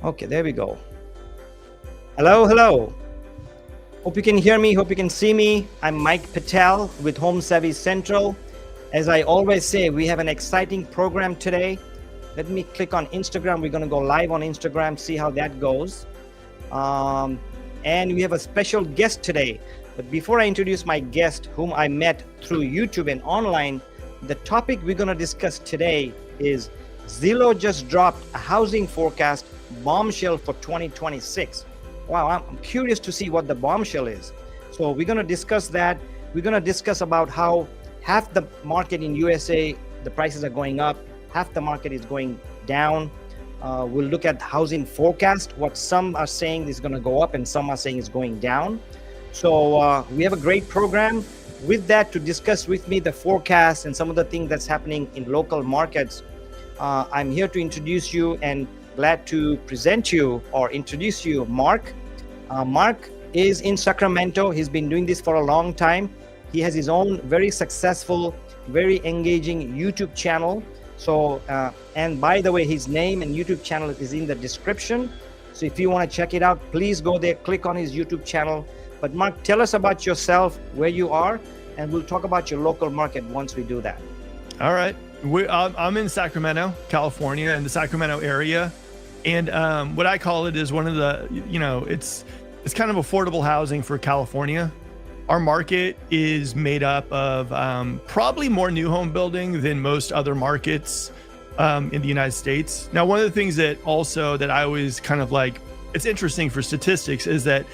Okay, there we go. Hello, hello. Hope you can hear me. Hope you can see me. I'm Mike Patel with Home Savvy Central. As I always say, we have an exciting program today. Let me click on Instagram. We're going to go live on Instagram, see how that goes. And we have a special guest today. But before I introduce my guest, whom I met through YouTube and online, the topic we're going to discuss today is Zillow just dropped a housing forecast bombshell for 2026. Wow, I'm curious to see what the bombshell is. So we're going to discuss that. We're going to discuss about how half the market in USA, the prices are going up, half the market is going down. We'll look at housing forecast, what some are saying is going to go up and some are saying is going down. So we have a great program. With that, to discuss with me the forecast and some of the things that's happening in local markets, I'm here to introduce you and glad to present you or introduce you Mark. Mark is in Sacramento. He's been doing this for a long time. He has his own very successful, very engaging YouTube channel. So, and by the way, his name and YouTube channel is in the description. So if you want to check it out, please go there, click on his YouTube channel. But Mark, tell us about yourself, where you are, and we'll talk about your local market once we do that. All right. I'm in Sacramento, California, in the Sacramento area. And what I call it is one of the, it's kind of affordable housing for California. Our market is made up of probably more new home building than most other markets in the United States. Now, one of the things that I always kind of like, it's interesting for statistics is that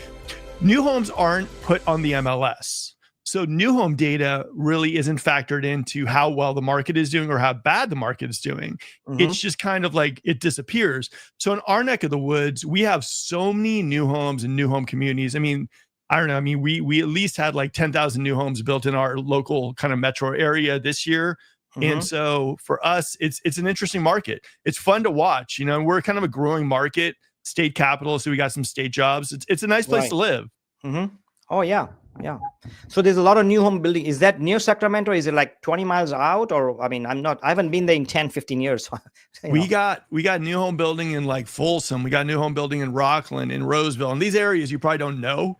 new homes aren't put on the MLS. So new home data really isn't factored into how well the market is doing or how bad the market is doing. It's just kind of like it disappears. So in our neck of the woods, we have so many new homes and new home communities. I mean, I don't know. I mean, we at least had like 10,000 new homes built in our local kind of metro area this year. And so for us, it's an interesting market. It's fun to watch. We're kind of a growing market, state capital. So we got some state jobs. It's a nice place to live. Oh, yeah. Yeah. So there's a lot of new home building. Is that near Sacramento? Is it like 20 miles out? Or, I mean, I haven't been there in 10, 15 years. We got new home building in like Folsom. We got new home building in Rockland, in Roseville. And these areas you probably don't know,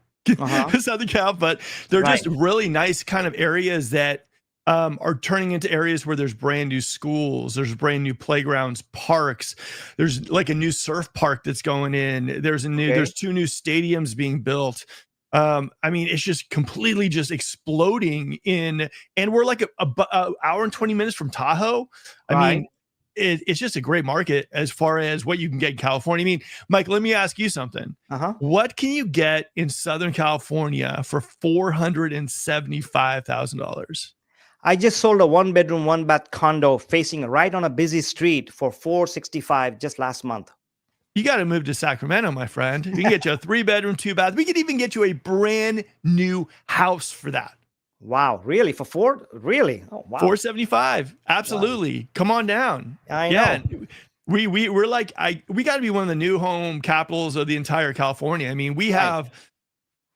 Southern Cal, but they're just really nice kind of areas that are turning into areas where there's brand new schools, there's brand new playgrounds, parks. There's like a new surf park that's going in. There's two new stadiums being built. I mean, it's just completely just exploding and we're like a hour and 20 minutes from Tahoe. I mean, it's just a great market as far as what you can get in California. I mean, Mike, let me ask you something. What can you get in Southern California for $475,000? I just sold a 1-bedroom, 1-bath condo facing right on a busy street for $465 just last month. You got to move to Sacramento, my friend. We can get you a 3-bedroom, 2-bath. We could even get you a brand new house for that. Wow, really? For $4? Really? Oh, wow. $475. Absolutely. Wow. Come on down. I know. We're like, we got to be one of the new home capitals of the entire California. I mean, we have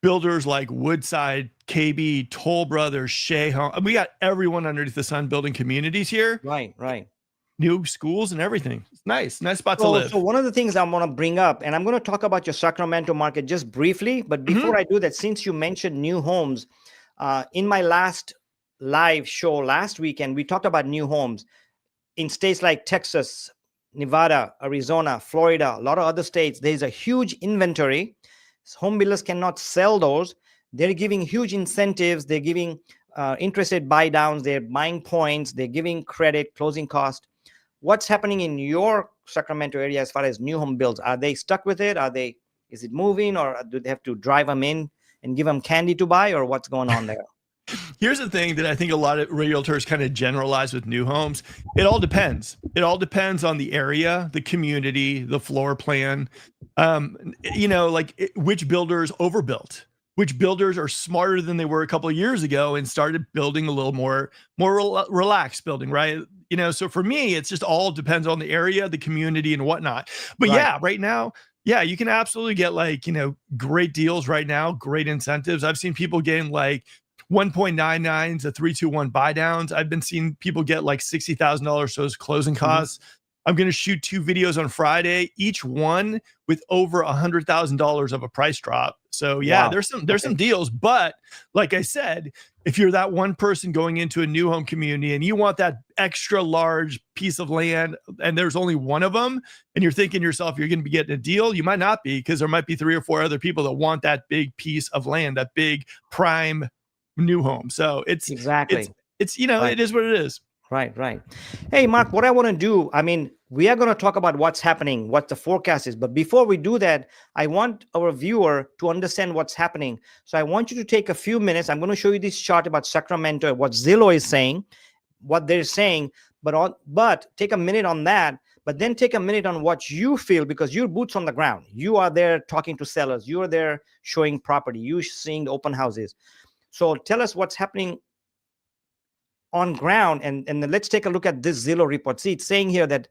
builders like Woodside, KB, Toll Brothers, Shea Home. We got everyone underneath the sun building communities here. Right. New schools and everything. It's nice spot to live. So one of the things I want to bring up, and I'm going to talk about your Sacramento market just briefly, but before I do that, since you mentioned new homes, in my last live show last weekend, we talked about new homes in states like Texas, Nevada, Arizona, Florida, a lot of other states. There's a huge inventory. Home builders cannot sell those. They're giving huge incentives. They're giving interest rate buy downs. They're buying points. They're giving credit, closing cost. What's happening in your Sacramento area as far as new home builds? Are they stuck with it? Is it moving, or do they have to drive them in and give them candy to buy, or what's going on there? Here's the thing that I think a lot of realtors kind of generalize with new homes. It all depends. It all depends on the area, the community, the floor plan, which builders overbuilt, which builders are smarter than they were a couple of years ago and started building a little more relaxed building, right? So for me, it's just all depends on the area, the community and whatnot. But right now, you can absolutely get great deals right now, great incentives. I've seen people getting like 1.99 to 321 buy downs. I've been seeing people get like $60,000 so as closing costs. I'm going to shoot 2 videos on Friday, each one with over $100,000 of a price drop. So yeah, Wow. there's some deals, but like I said, if you're that one person going into a new home community and you want that extra large piece of land and there's only one of them, and you're thinking to yourself you're going to be getting a deal, you might not be, because there might be 3 or 4 other people that want that big piece of land, that big prime new home. So Exactly. it's you know, Right. it is what it is. Right. Hey, Mark, what I want to do, I mean, we are going to talk about what's happening, what the forecast is. But before we do that, I want our viewer to understand what's happening. So I want you to take a few minutes. I'm going to show you this chart about Sacramento, what Zillow is saying, what they're saying, but take a minute on that. But then take a minute on what you feel, because you're boots on the ground. You are there talking to sellers. You are there showing property. You seeing the open houses. So tell us what's happening on ground, and then let's take a look at this Zillow report. See, it's saying here that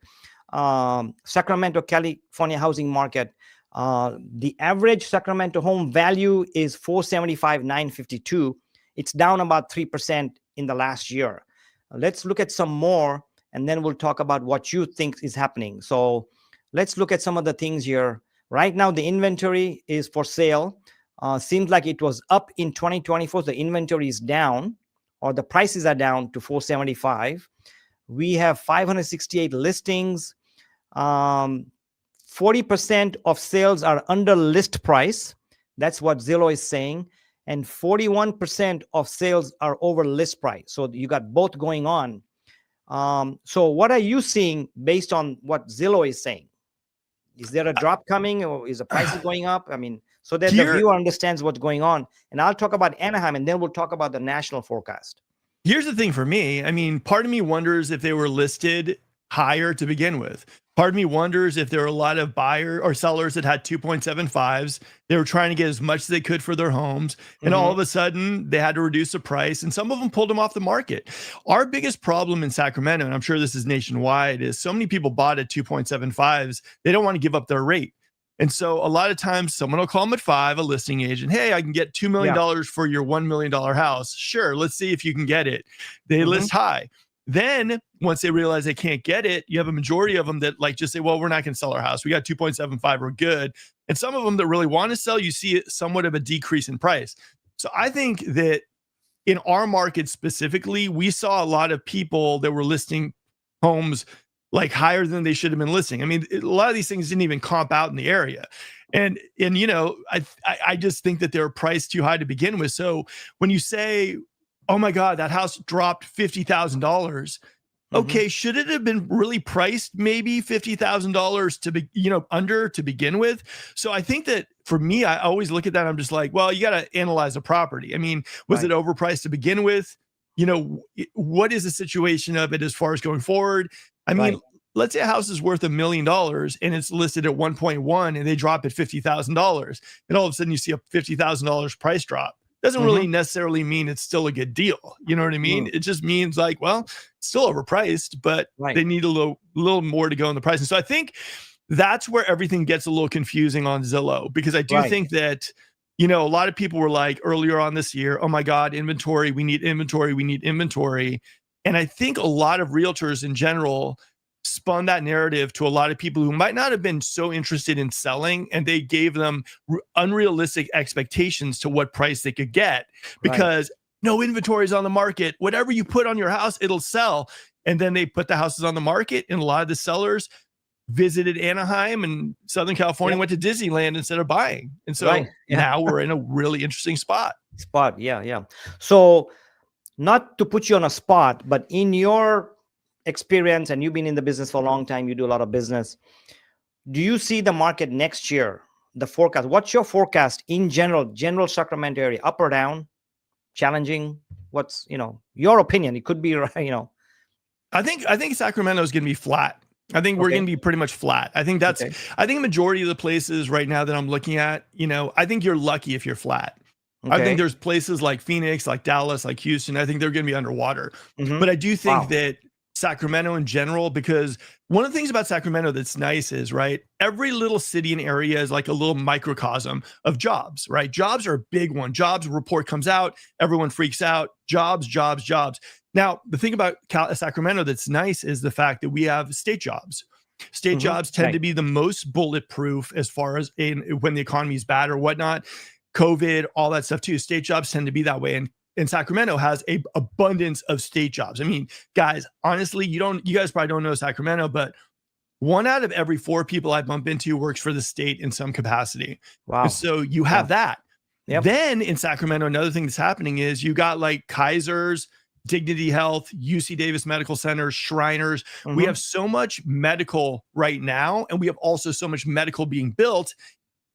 Sacramento, California housing market, the average Sacramento home value is $475,952. It's down about 3% in the last year. Let's look at some more, and then we'll talk about what you think is happening. So let's look at some of the things here. Right now, the inventory is for sale. Seems like it was up in 2024. The inventory is down, or the prices are down to 475. We have 568 listings. 40% of sales are under list price. That's what Zillow is saying. And 41% of sales are over list price. So you got both going on. So what are you seeing based on what Zillow is saying? Is there a drop coming, or is the prices going up? I mean, so that the viewer understands what's going on. And I'll talk about Anaheim, and then we'll talk about the national forecast. Here's the thing for me. I mean, part of me wonders if they were listed higher to begin with. Part of me wonders if there are a lot of buyer or sellers that had 2.75s. They were trying to get as much as they could for their homes. And all of a sudden they had to reduce the price, and some of them pulled them off the market. Our biggest problem in Sacramento, and I'm sure this is nationwide, is so many people bought at 2.75s. They don't want to give up their rate. And so a lot of times someone will call them at 5, a listing agent. Hey, I can get $2 million for your $1 million house. Sure, let's see if you can get it. They list high. Then once they realize they can't get it, you have a majority of them that like just say, well, we're not going to sell our house. We got 2.75, we're good. And some of them that really want to sell, you see somewhat of a decrease in price. So I think that in our market specifically, we saw a lot of people that were listing homes like higher than they should have been listing. I mean, a lot of these things didn't even comp out in the area. And you know, I just think that they're priced too high to begin with. So when you say, oh my God, that house dropped $50,000. Okay, should it have been really priced maybe $50,000 to be, you know, under to begin with? So I think that for me, I always look at that. I'm just like, well, you got to analyze the property. I mean, was it overpriced to begin with? You know, what is the situation of it as far as going forward? I mean, let's say a house is worth $1 million and it's listed at 1.1 and they drop at $50,000, and all of a sudden you see a $50,000 price drop. Doesn't really necessarily mean it's still a good deal. You know what I mean? It just means like, well, it's still overpriced, but they need a little more to go in the price. And so I think that's where everything gets a little confusing on Zillow, because I do think that, you know, a lot of people were like earlier on this year, oh my God, inventory, we need inventory, we need inventory. And I think a lot of realtors in general spun that narrative to a lot of people who might not have been so interested in selling, and they gave them unrealistic expectations to what price they could get, because no inventory is on the market. Whatever you put on your house, it'll sell. And then they put the houses on the market, and a lot of the sellers visited Anaheim and Southern California, went to Disneyland instead of buying. And so now we're in a really interesting spot. Yeah. So not to put you on a spot, but in your experience, and you've been in the business for a long time, you do a lot of business, do you see the market next year, the forecast? What's your forecast in general Sacramento area, up or down, challenging? What's, you know, your opinion? It could be, you know. I think Sacramento is going to be flat. I think we're going to be pretty much flat. I think that's, I think a majority of the places right now that I'm looking at, you know, I think you're lucky if you're flat. I think there's places like Phoenix, like Dallas, like Houston, I think they're going to be underwater. But I do think that Sacramento in general, because one of the things about Sacramento that's nice is, right, every little city and area is like a little microcosm of jobs, right? Jobs are a big one. Jobs report comes out, everyone freaks out. Jobs. Now, the thing about Sacramento that's nice is the fact that we have state jobs. State jobs tend to Right. be the most bulletproof as far as when the economy is bad or whatnot. COVID, all that stuff too. State jobs tend to be that way. And Sacramento has a abundance of state jobs. I mean, guys, honestly, you guys probably don't know Sacramento, but 1 out of every 4 people I bump into works for the state in some capacity. And Wow. so you Yeah. have that. Yep. Then in Sacramento, another thing that's happening is you got like Kaiser's, Dignity Health, UC Davis Medical Center, Shriners. We have so much medical right now, and we have also so much medical being built.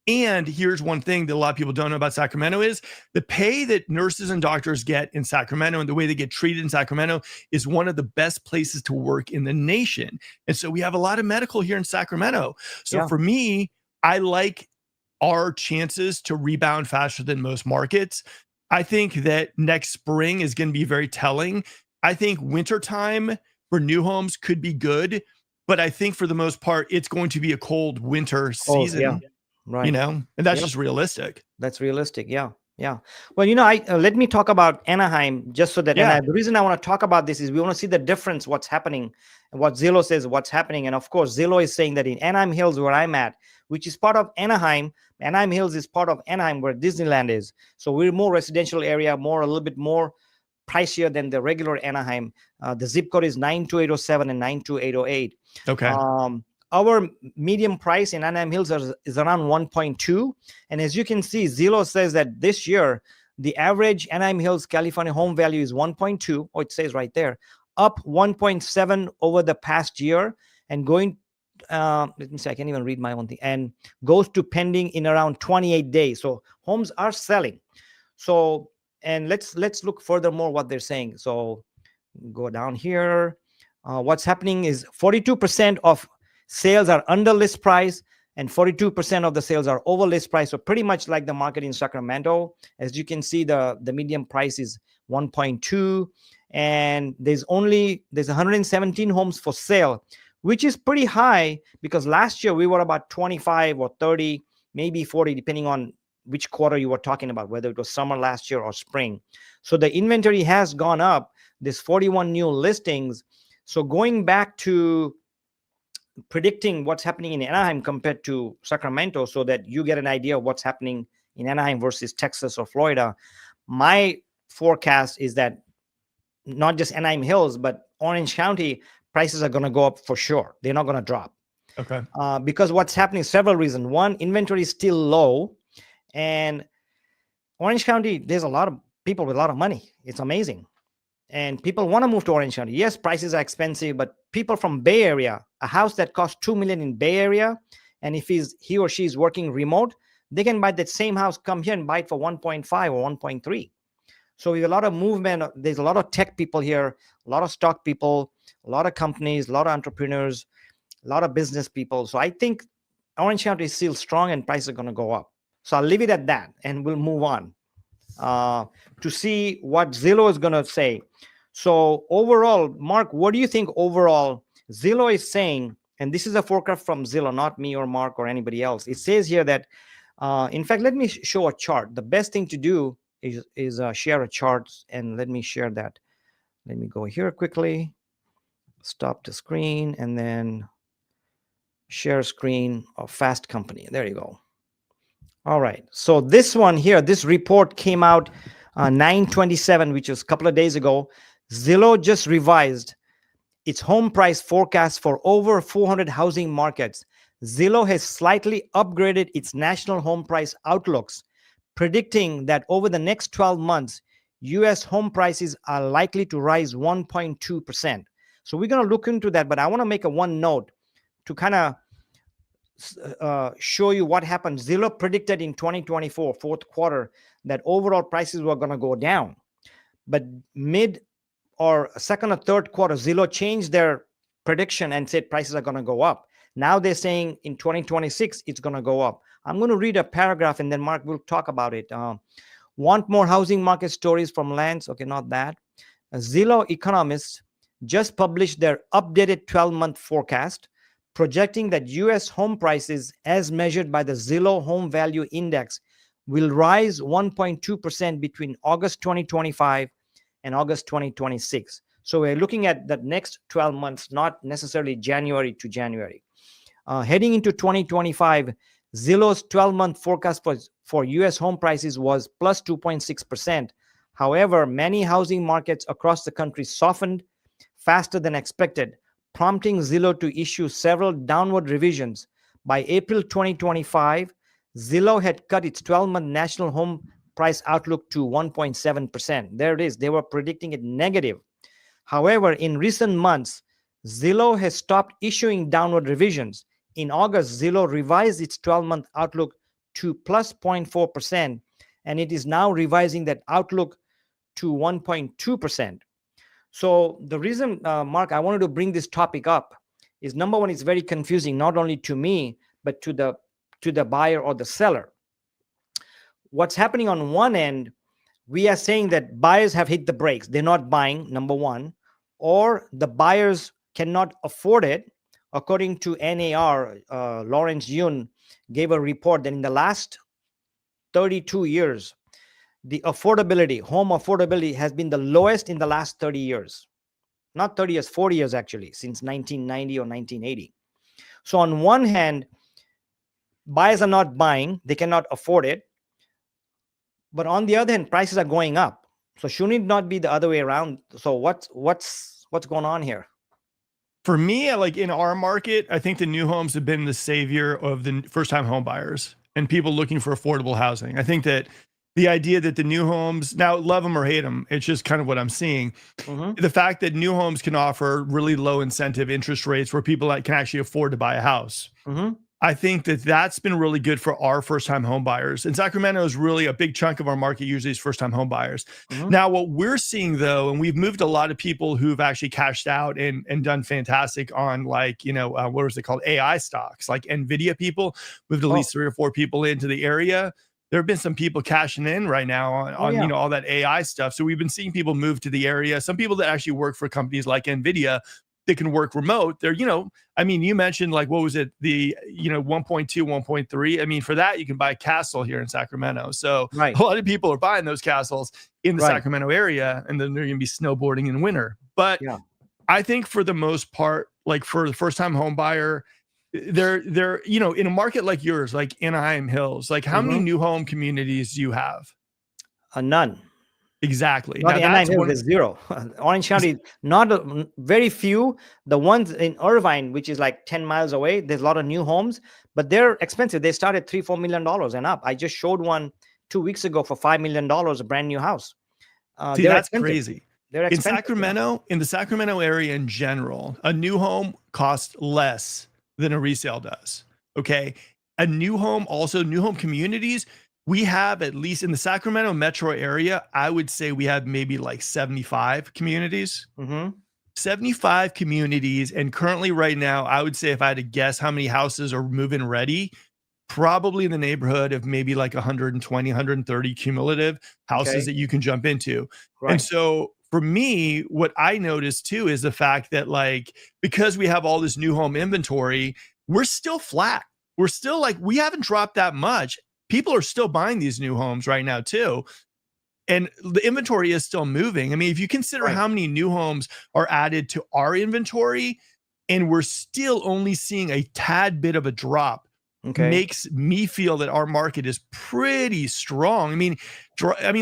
And here's one thing that a lot of people don't know about Sacramento is the pay that nurses and doctors get in Sacramento and the way they get treated in Sacramento is one of the best places to work in the nation. And so we have a lot of medical here in Sacramento. So for me, I like our chances to rebound faster than most markets. I think that next spring is going to be very telling. I think wintertime for new homes could be good, but I think for the most part, it's going to be a cold winter season. Yeah. Right. You know, and that's just realistic. That's realistic. Yeah. Yeah. Well, let me talk about Anaheim just so that, the reason I want to talk about this is we want to see the difference, what's happening and what Zillow says, what's happening. And of course, Zillow is saying that in Anaheim Hills, where I'm at, which is part of Anaheim Hills is part of Anaheim where Disneyland is. So we're more residential area, a little bit more pricier than the regular Anaheim. The zip code is 92807 and 92808. Okay. Our medium price in Anaheim Hills is around 1.2. And as you can see, Zillow says that this year, the average Anaheim Hills, California home value is 1.2. Oh, it says right there, up 1.7 over the past year and going, let me see, I can't even read my own thing, and goes to pending in around 28 days. So homes are selling. So, and let's look furthermore what they're saying. So go down here. What's happening is 42% of sales are under list price and 42% of the sales are over list price. So pretty much like the market in Sacramento. As you can see, the median price is 1.2 and there's 117 homes for sale, which is pretty high because last year we were about 25 or 30, maybe 40, depending on which quarter you were talking about, whether it was summer last year or spring. So the inventory has gone up. There's 41 new listings. So going back to predicting what's happening in Anaheim compared to Sacramento so that you get an idea of what's happening in Anaheim versus Texas or Florida, my forecast is that not just Anaheim Hills, but Orange County prices are going to go up for sure. They're not going to drop. Okay. Because what's happening, several reasons. One, inventory is still low. And Orange County, there's a lot of people with a lot of money. It's amazing. And people want to move to Orange County. Yes, prices are expensive, but people from Bay Area, a house that costs $2 million in Bay Area, and if he or she is working remote, they can buy that same house, come here and buy it for 1.5 or 1.3. So we have a lot of movement. There's a lot of tech people here, a lot of stock people, a lot of companies, a lot of entrepreneurs, a lot of business people. So I think Orange County is still strong and prices are going to go up. So I'll leave it at that and we'll move on to see what Zillow is going to say. So overall, Mark, what do you think overall Zillow is saying? And this is a forecast from Zillow, not me or Mark or anybody else. It says here that, in fact, let me show a chart. The best thing to do is share a chart, and let me share that. Let me go here quickly, stop the screen, and then share screen of Fast Company. There you go. All right. So this one here, this report came out 9/27, which was a couple of days ago. Zillow just revised its home price forecast for over 400 housing markets. Zillow has slightly upgraded its national home price outlooks, predicting that over the next 12 months, U.S. home prices are likely to rise 1.2%. So we're going to look into that, but I want to make one note to kind of show you what happened. Zillow predicted in 2024, fourth quarter, that overall prices were going to go down. But mid or second or third quarter, Zillow changed their prediction and said prices are going to go up. Now they're saying in 2026, it's going to go up. I'm going to read a paragraph and then Mark will talk about it. Want more housing market stories from Lance? Okay, not that. Zillow economists just published their updated 12-month forecast, projecting that U.S. home prices, as measured by the Zillow Home Value Index, will rise 1.2% between August 2025 and August 2026. So we're looking at the next 12 months, not necessarily January to January. Heading into 2025, Zillow's 12-month forecast for US home prices was plus 2.6%. However, many housing markets across the country softened faster than expected, prompting Zillow to issue several downward revisions. By April 2025, Zillow had cut its 12-month national home price outlook to 1.7%. There it is. They were predicting it negative. However, in recent months, Zillow has stopped issuing downward revisions. In August, Zillow revised its 12-month outlook to plus 0.4%, and it is now revising that outlook to 1.2%. So the reason, Mark, I wanted to bring this topic up is, number one, it's very confusing, not only to me, but to the buyer or the seller. What's happening on one end, we are saying that buyers have hit the brakes. They're not buying, number one, or the buyers cannot afford it. According to NAR, Lawrence Yun gave a report that in the last 32 years, the affordability, home affordability, has been the lowest in the last 30 years. Not 30 years, 40 years actually, since 1990 or 1980. So on one hand, buyers are not buying, they cannot afford it. But on the other hand, prices are going up. So shouldn't it not be the other way around? So what's going on here? For me, like in our market, I think the new homes have been the savior of the first-time home buyers and people looking for affordable housing. I think that the idea that the new homes, now love them or hate them, it's just kind of what I'm seeing. The fact that new homes can offer really low incentive interest rates where people can actually afford to buy a house. I think that that's been really good for our first-time home buyers. And Sacramento is really a big chunk of our market usually is first-time home buyers. Now, what we're seeing though, and we've moved a lot of people who've actually cashed out and done fantastic on like, what was it called? AI stocks, like NVIDIA people. Moved at least 3 or 4 people into the area. There have been some people cashing in right now on all that AI stuff. So we've been seeing people move to the area. Some people that actually work for companies like NVIDIA that can work remote. They're, I mean, you mentioned like, what was it? The, 1.2, 1.3. I mean, for that, you can buy a castle here in Sacramento. So a lot of people are buying those castles in the Sacramento area, and then they're going to be snowboarding in winter. But I think for the most part, like for the first time home buyer, they're in a market like yours, like Anaheim Hills, like how many new home communities do you have? None. Exactly. Not Anaheim Hills is zero. Orange County, very few. The ones in Irvine, which is like 10 miles away, there's a lot of new homes, but they're expensive. They start at $3-4 million and up. I just showed one 2 weeks ago for $5 million, a brand new house. See, that's crazy. They're expensive. In Sacramento, in the Sacramento area in general, a new home costs less than a resale does. Okay. A new home, also new home communities, we have, at least in the Sacramento metro area, I would say we have maybe like 75 communities. 75 communities. And currently right now, I would say if I had to guess how many houses are move-in ready, probably in the neighborhood of maybe like 120, 130 cumulative houses that you can jump into. And so for me, what I noticed too is the fact that like, because we have all this new home inventory, we're still flat. We're still like, we haven't dropped that much. People are still buying these new homes right now too. And the inventory is still moving. I mean, if you consider how many new homes are added to our inventory, and we're still only seeing a tad bit of a drop, makes me feel that our market is pretty strong. I mean,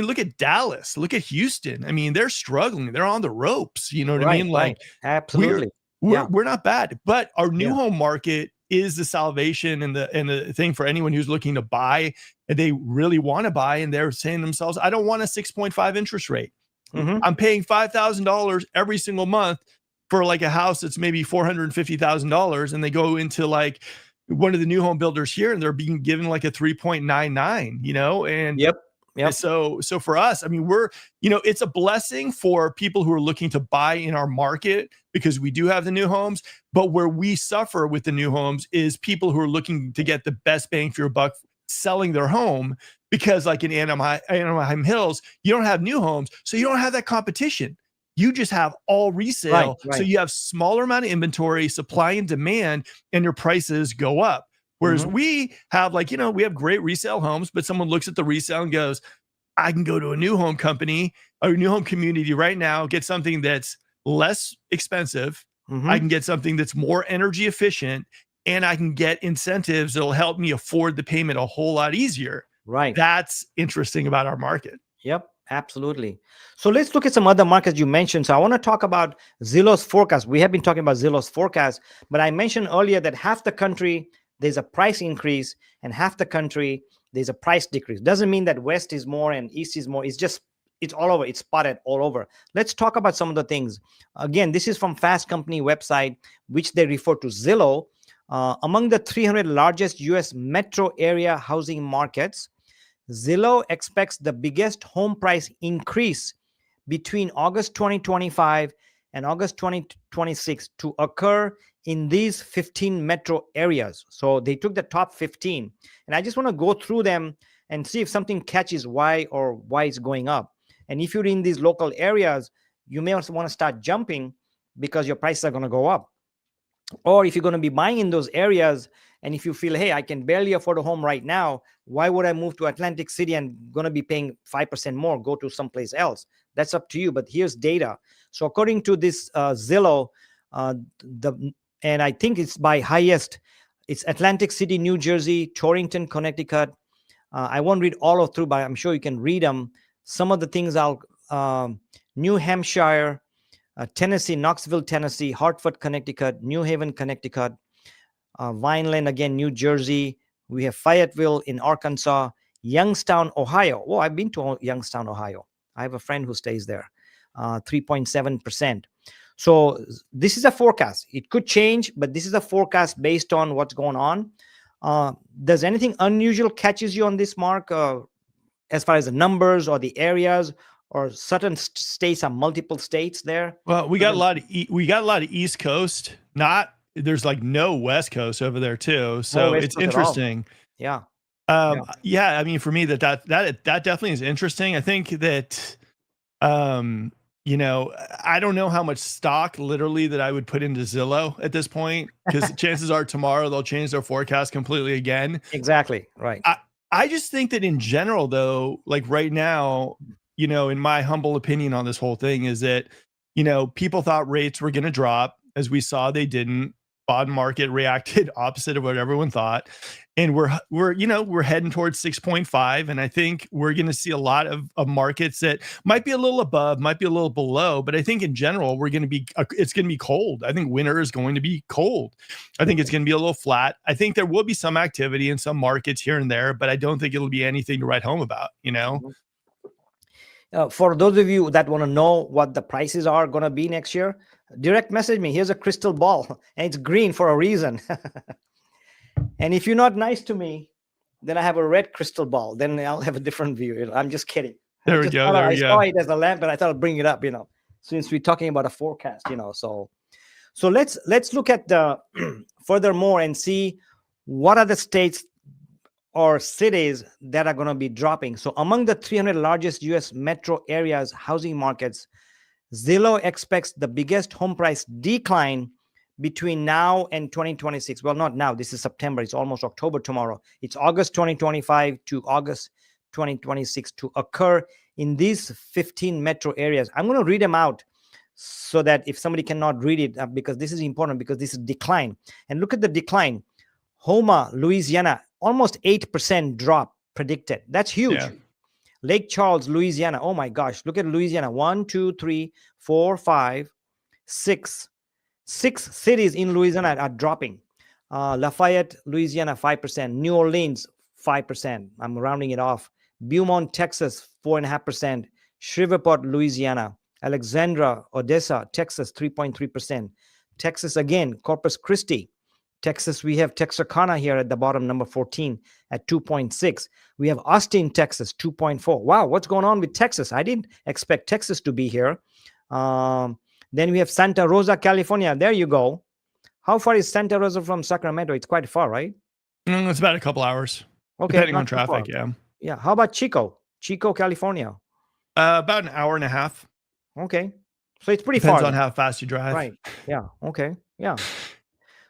look at Dallas, look at Houston. I mean, they're struggling. They're on the ropes. You know what I mean? Like, absolutely. We're not bad, but our new home market is the salvation and the thing for anyone who's looking to buy and they really want to buy. And they're saying to themselves, I don't want a 6.5 interest rate. I'm paying $5,000 every single month for like a house that's maybe $450,000. And they go into like one of the new home builders here and they're being given like a 3.99, and so for us, I mean, we're, it's a blessing for people who are looking to buy in our market because we do have the new homes, but where we suffer with the new homes is people who are looking to get the best bang for your buck selling their home, because like in Anaheim Hills, you don't have new homes. So you don't have that competition. You just have all resale. So you have smaller amount of inventory, supply and demand, and your prices go up. Whereas we have like, we have great resale homes, but someone looks at the resale and goes, I can go to a new home company, a new home community right now, get something that's less expensive. I can get something that's more energy efficient and I can get incentives that'll help me afford the payment a whole lot easier. Right. That's interesting about our market. Yep, absolutely. So let's look at some other markets you mentioned. So I want to talk about Zillow's forecast. We have been talking about Zillow's forecast, but I mentioned earlier that half the country there's a price increase and half the country there's a price decrease. Doesn't mean that West is more and East is more. It's just it's all over. It's spotted all over. Let's talk about some of the things. Again, this is from Fast Company website, which they refer to Zillow. Among the 300 largest U.S. metro area housing markets, Zillow expects the biggest home price increase between August 2025 and August 2026 to occur in these 15 metro areas. So they took the top 15. And I just want to go through them and see if something catches why it's going up. And if you're in these local areas, you may also want to start jumping because your prices are going to go up. Or if you're going to be buying in those areas, and if you feel, hey, I can barely afford a home right now, why would I move to Atlantic City and going to be paying 5% more, go to someplace else? That's up to you. But here's data. So according to this Zillow, and I think it's by highest, it's Atlantic City, New Jersey, Torrington, Connecticut. I won't read all of through, but I'm sure you can read them. Some of the things New Hampshire, Tennessee, Knoxville, Tennessee, Hartford, Connecticut, New Haven, Connecticut, Vineland, again, New Jersey. We have Fayetteville in Arkansas, Youngstown, Ohio. Oh, I've been to Youngstown, Ohio. I have a friend who stays there, 3.7%. So this is a forecast. It could change, but this is a forecast based on what's going on. Does anything unusual catches you on this, Mark, as far as the numbers or the areas? Or certain states have multiple states there? Well, we got a lot of East Coast. There's like no West Coast over there too. So it's interesting. Yeah. Yeah. I mean, for me, that definitely is interesting. I think that, you know, I don't know how much stock literally that I would put into Zillow at this point, because chances are tomorrow they'll change their forecast completely again. Exactly. Right. I just think that in general, though, like right now, you know, in my humble opinion on this whole thing is that, you know, people thought rates were going to drop. As we saw, they didn't. Bond market reacted opposite of what everyone thought. And we're heading towards 6.5. And I think we're going to see a lot of markets that might be a little above, might be a little below. But I think in general, it's going to be cold. I think winter is going to be cold. I think it's going to be a little flat. I think there will be some activity in some markets here and there, but I don't think it'll be anything to write home about, you know? For those of you that want to know what the prices are going to be next year, direct message me. Here's a crystal ball, and it's green for a reason. And if you're not nice to me, then I have a red crystal ball. Then I'll have a different view. I'm just kidding. There we go. I saw it as a lamp, and I thought I'd bring it up, you know, since we're talking about a forecast, you know. So let's look at the furthermore and see what are the states or cities that are going to be dropping. So among the 300 largest U.S. metro areas housing markets, Zillow expects the biggest home price decline between now and 2026. Well, not now. This is September. It's almost October tomorrow. It's August 2025 to August 2026 to occur in these 15 metro areas. I'm going to read them out so that if somebody cannot read it, because this is important, because this is decline. And look at the decline. Houma, Louisiana, almost 8% drop predicted. That's huge. Yeah. Lake Charles, Louisiana. Oh my gosh. Look at Louisiana. 1, 2, 3, 4, 5, 6. 6 cities in Louisiana are dropping. Lafayette, Louisiana, 5%. New Orleans, 5%. I'm rounding it off. Beaumont, Texas, 4.5%. Shreveport, Louisiana. Alexandria, Odessa, Texas, 3.3%. Texas again, Corpus Christi, Texas, we have Texarkana here at the bottom, number 14 at 2.6. We have Austin, Texas, 2.4. Wow, what's going on with Texas? I didn't expect Texas to be here. Then we have Santa Rosa, California. There you go. How far is Santa Rosa from Sacramento? It's quite far, right? It's about a couple hours. Okay, depending on traffic, yeah. Yeah. How about Chico, California? About an hour and a half. Okay. So it's pretty Depends far. on how fast you drive. Right. Yeah. Okay. Yeah.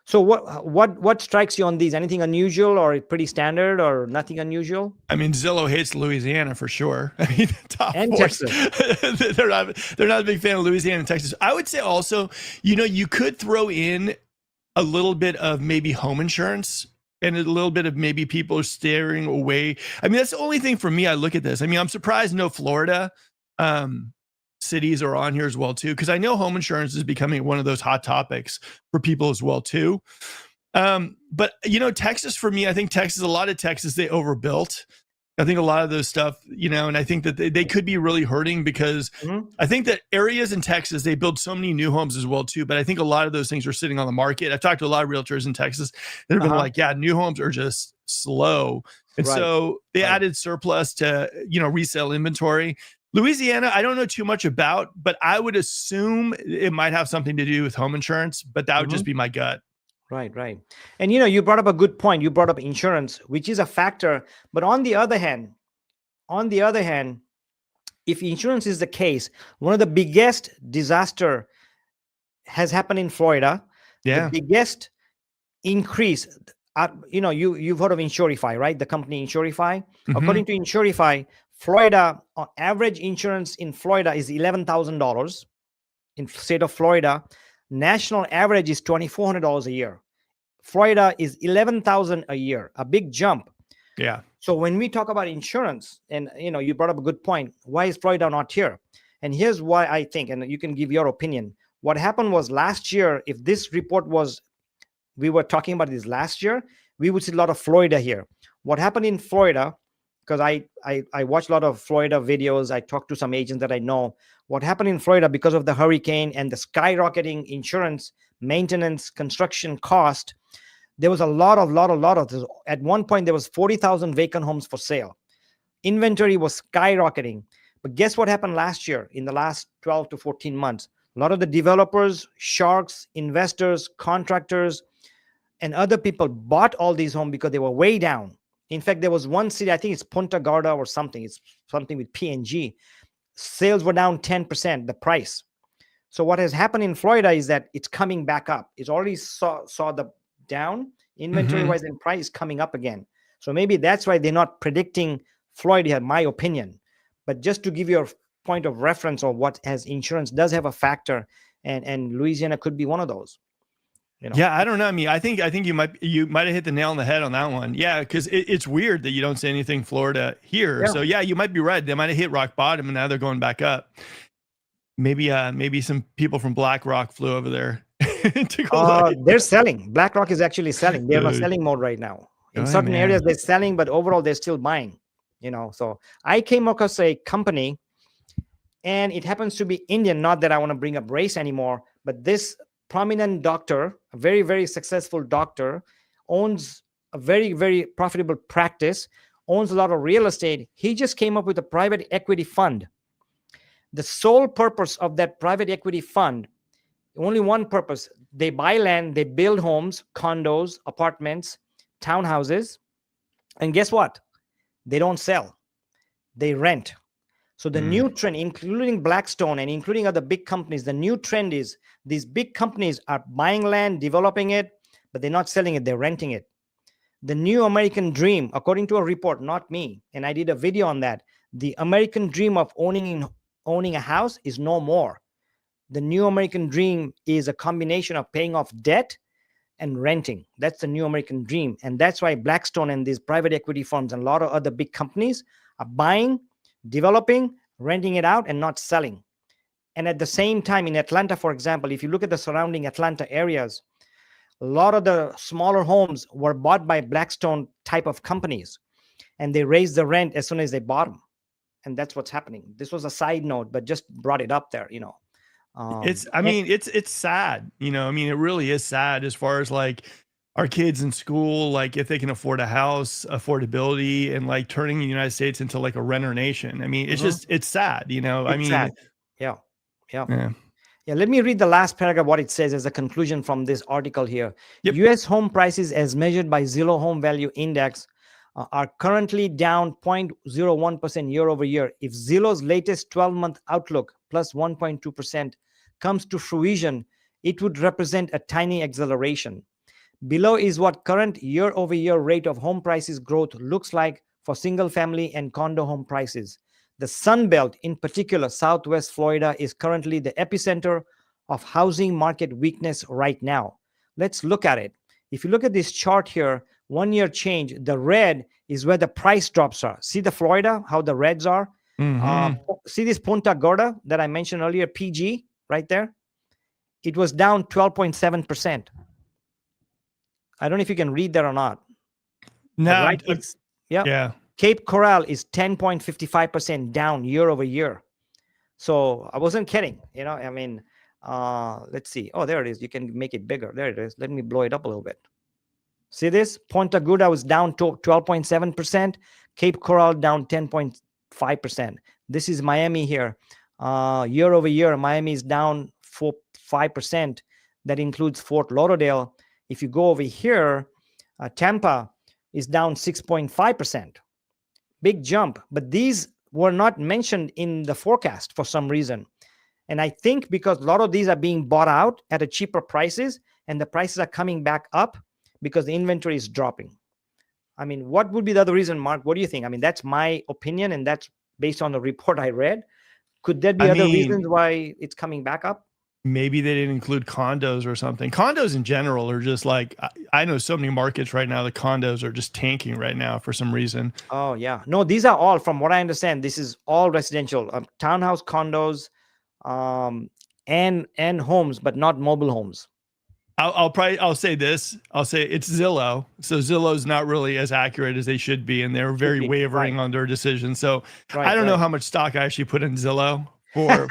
So what strikes you on these? Anything unusual or pretty standard or nothing unusual? I mean, Zillow hates Louisiana for sure. I mean, top and force. Texas. they're not a big fan of Louisiana and Texas. I would say also, you know, you could throw in a little bit of maybe home insurance and a little bit of maybe people are staring away. I mean, that's the only thing for me. I look at this. I mean, I'm surprised no Florida cities are on here as well too, because I know home insurance is becoming one of those hot topics for people as well too. But Texas, for me, I think a lot of Texas, they overbuilt. I think a lot of those stuff, and I think that they could be really hurting because I think that areas in Texas, they build so many new homes as well too. But I think a lot of those things are sitting on the market. I've talked to a lot of realtors in Texas that have been like, yeah, new homes are just slow. And so they added surplus to, resale inventory. Louisiana, I don't know too much about, but I would assume it might have something to do with home insurance, but that would just be my gut. Right. And you brought up a good point. You brought up insurance, which is a factor. But on the other hand, if insurance is the case, one of the biggest disaster has happened in Florida. Yeah. The biggest increase, you've heard of Insurify, right? The company Insurify. According to Insurify, Florida, on average insurance in Florida is $11,000 in state of Florida. National average is $2,400 a year. Florida is $11,000 a year, a big jump. Yeah. So when we talk about insurance, and you brought up a good point, why is Florida not here? And here's why I think, and you can give your opinion. What happened was last year, if this report we were talking about this last year, we would see a lot of Florida here. What happened in Florida, because I watch a lot of Florida videos, I talk to some agents that I know. What happened in Florida because of the hurricane and the skyrocketing insurance, maintenance, construction cost, there was a lot of, at one point there was 40,000 vacant homes for sale. Inventory was skyrocketing. But guess what happened last year in the last 12 to 14 months? A lot of the developers, sharks, investors, contractors, and other people bought all these homes because they were way down. In fact, there was one city, I think it's Punta Gorda or something. It's something with PNG. Sales were down 10%, the price. So what has happened in Florida is that it's coming back up. It's already saw the down inventory-wise and price coming up again. So maybe that's why they're not predicting Florida, my opinion. But just to give you a point of reference of what has insurance does have a factor, and Louisiana could be one of those. Yeah, I don't know. I mean, I think you might have hit the nail on the head on that one. Yeah, because it's weird that you don't see anything Florida here. Yeah. So yeah, you might be right. They might have hit rock bottom and now they're going back up. Maybe some people from BlackRock flew over there to go look. They're selling. BlackRock is actually selling. They're in selling mode right now. In certain areas, they're selling, but overall, they're still buying. So I came across a company, and it happens to be Indian. Not that I want to bring up race anymore, but this prominent doctor, a very, very successful doctor, owns a very, very profitable practice, owns a lot of real estate. He just came up with a private equity fund. The sole purpose of that private equity fund, only one purpose: they buy land, they build homes, condos, apartments, townhouses, and guess what? They don't sell, they rent. So the new trend, including Blackstone and including other big companies, the new trend is these big companies are buying land, developing it, but they're not selling it, they're renting it. The new American dream, according to a report, not me, and I did a video on that, the American dream of owning a house is no more. The new American dream is a combination of paying off debt and renting. That's the new American dream. And that's why Blackstone and these private equity firms and a lot of other big companies are buying, developing, renting it out, and not selling. And at the same time, in Atlanta, for example, if you look at the surrounding Atlanta areas, a lot of the smaller homes were bought by Blackstone type of companies, and they raised the rent as soon as they bought them. And that's what's happening. This was a side note, but just brought it up there, it's sad, I mean, it really is sad as far as like our kids in school, like if they can afford a house, affordability, and like turning the United States into like a renter nation. I mean, it's just, it's sad, it's sad. Yeah. Let me read the last paragraph, what it says as a conclusion from this article here. Yep. U.S. home prices as measured by Zillow Home Value Index are currently down 0.01% year over year. If Zillow's latest 12-month outlook plus 1.2% comes to fruition, it would represent a tiny acceleration. Below is what current year-over-year rate of home prices growth looks like for single-family and condo home prices. The Sun Belt, in particular Southwest Florida, is currently the epicenter of housing market weakness right now. let's look at it. If you look at this chart here, 1 year change, the red is where the price drops are. See the Florida, how the reds are? See this Punta Gorda that I mentioned earlier, PG, right there? It was down 12.7%. I don't know if you can read that or not. No, right, it's, yeah. Cape Coral is 10.55% down year over year. So I wasn't kidding. I mean, let's see. Oh, there it is. You can make it bigger. There it is. Let me blow it up a little bit. See this? Punta Gorda was down to 12.7%. Cape Coral down 10.5%. This is Miami here. Year over year, Miami is down 5%. That includes Fort Lauderdale. If you go over here, Tampa is down 6.5%. Big jump. But these were not mentioned in the forecast for some reason. And I think because a lot of these are being bought out at a cheaper prices, and the prices are coming back up because the inventory is dropping. I mean, what would be the other reason, Mark? What do you think? I mean, that's my opinion, and that's based on the report I read. Could there be other reasons why it's coming back up? Maybe they didn't include condos or something. Condos in general are just like, I know so many markets right now, the condos are just tanking right now for some reason. Oh, yeah. No, these are all, from what I understand, this is all residential, townhouse condos, and homes, but not mobile homes. I'll say this. I'll say it's Zillow. So Zillow's not really as accurate as they should be, and they're very wavering on their decision. So I don't know how much stock I actually put in Zillow for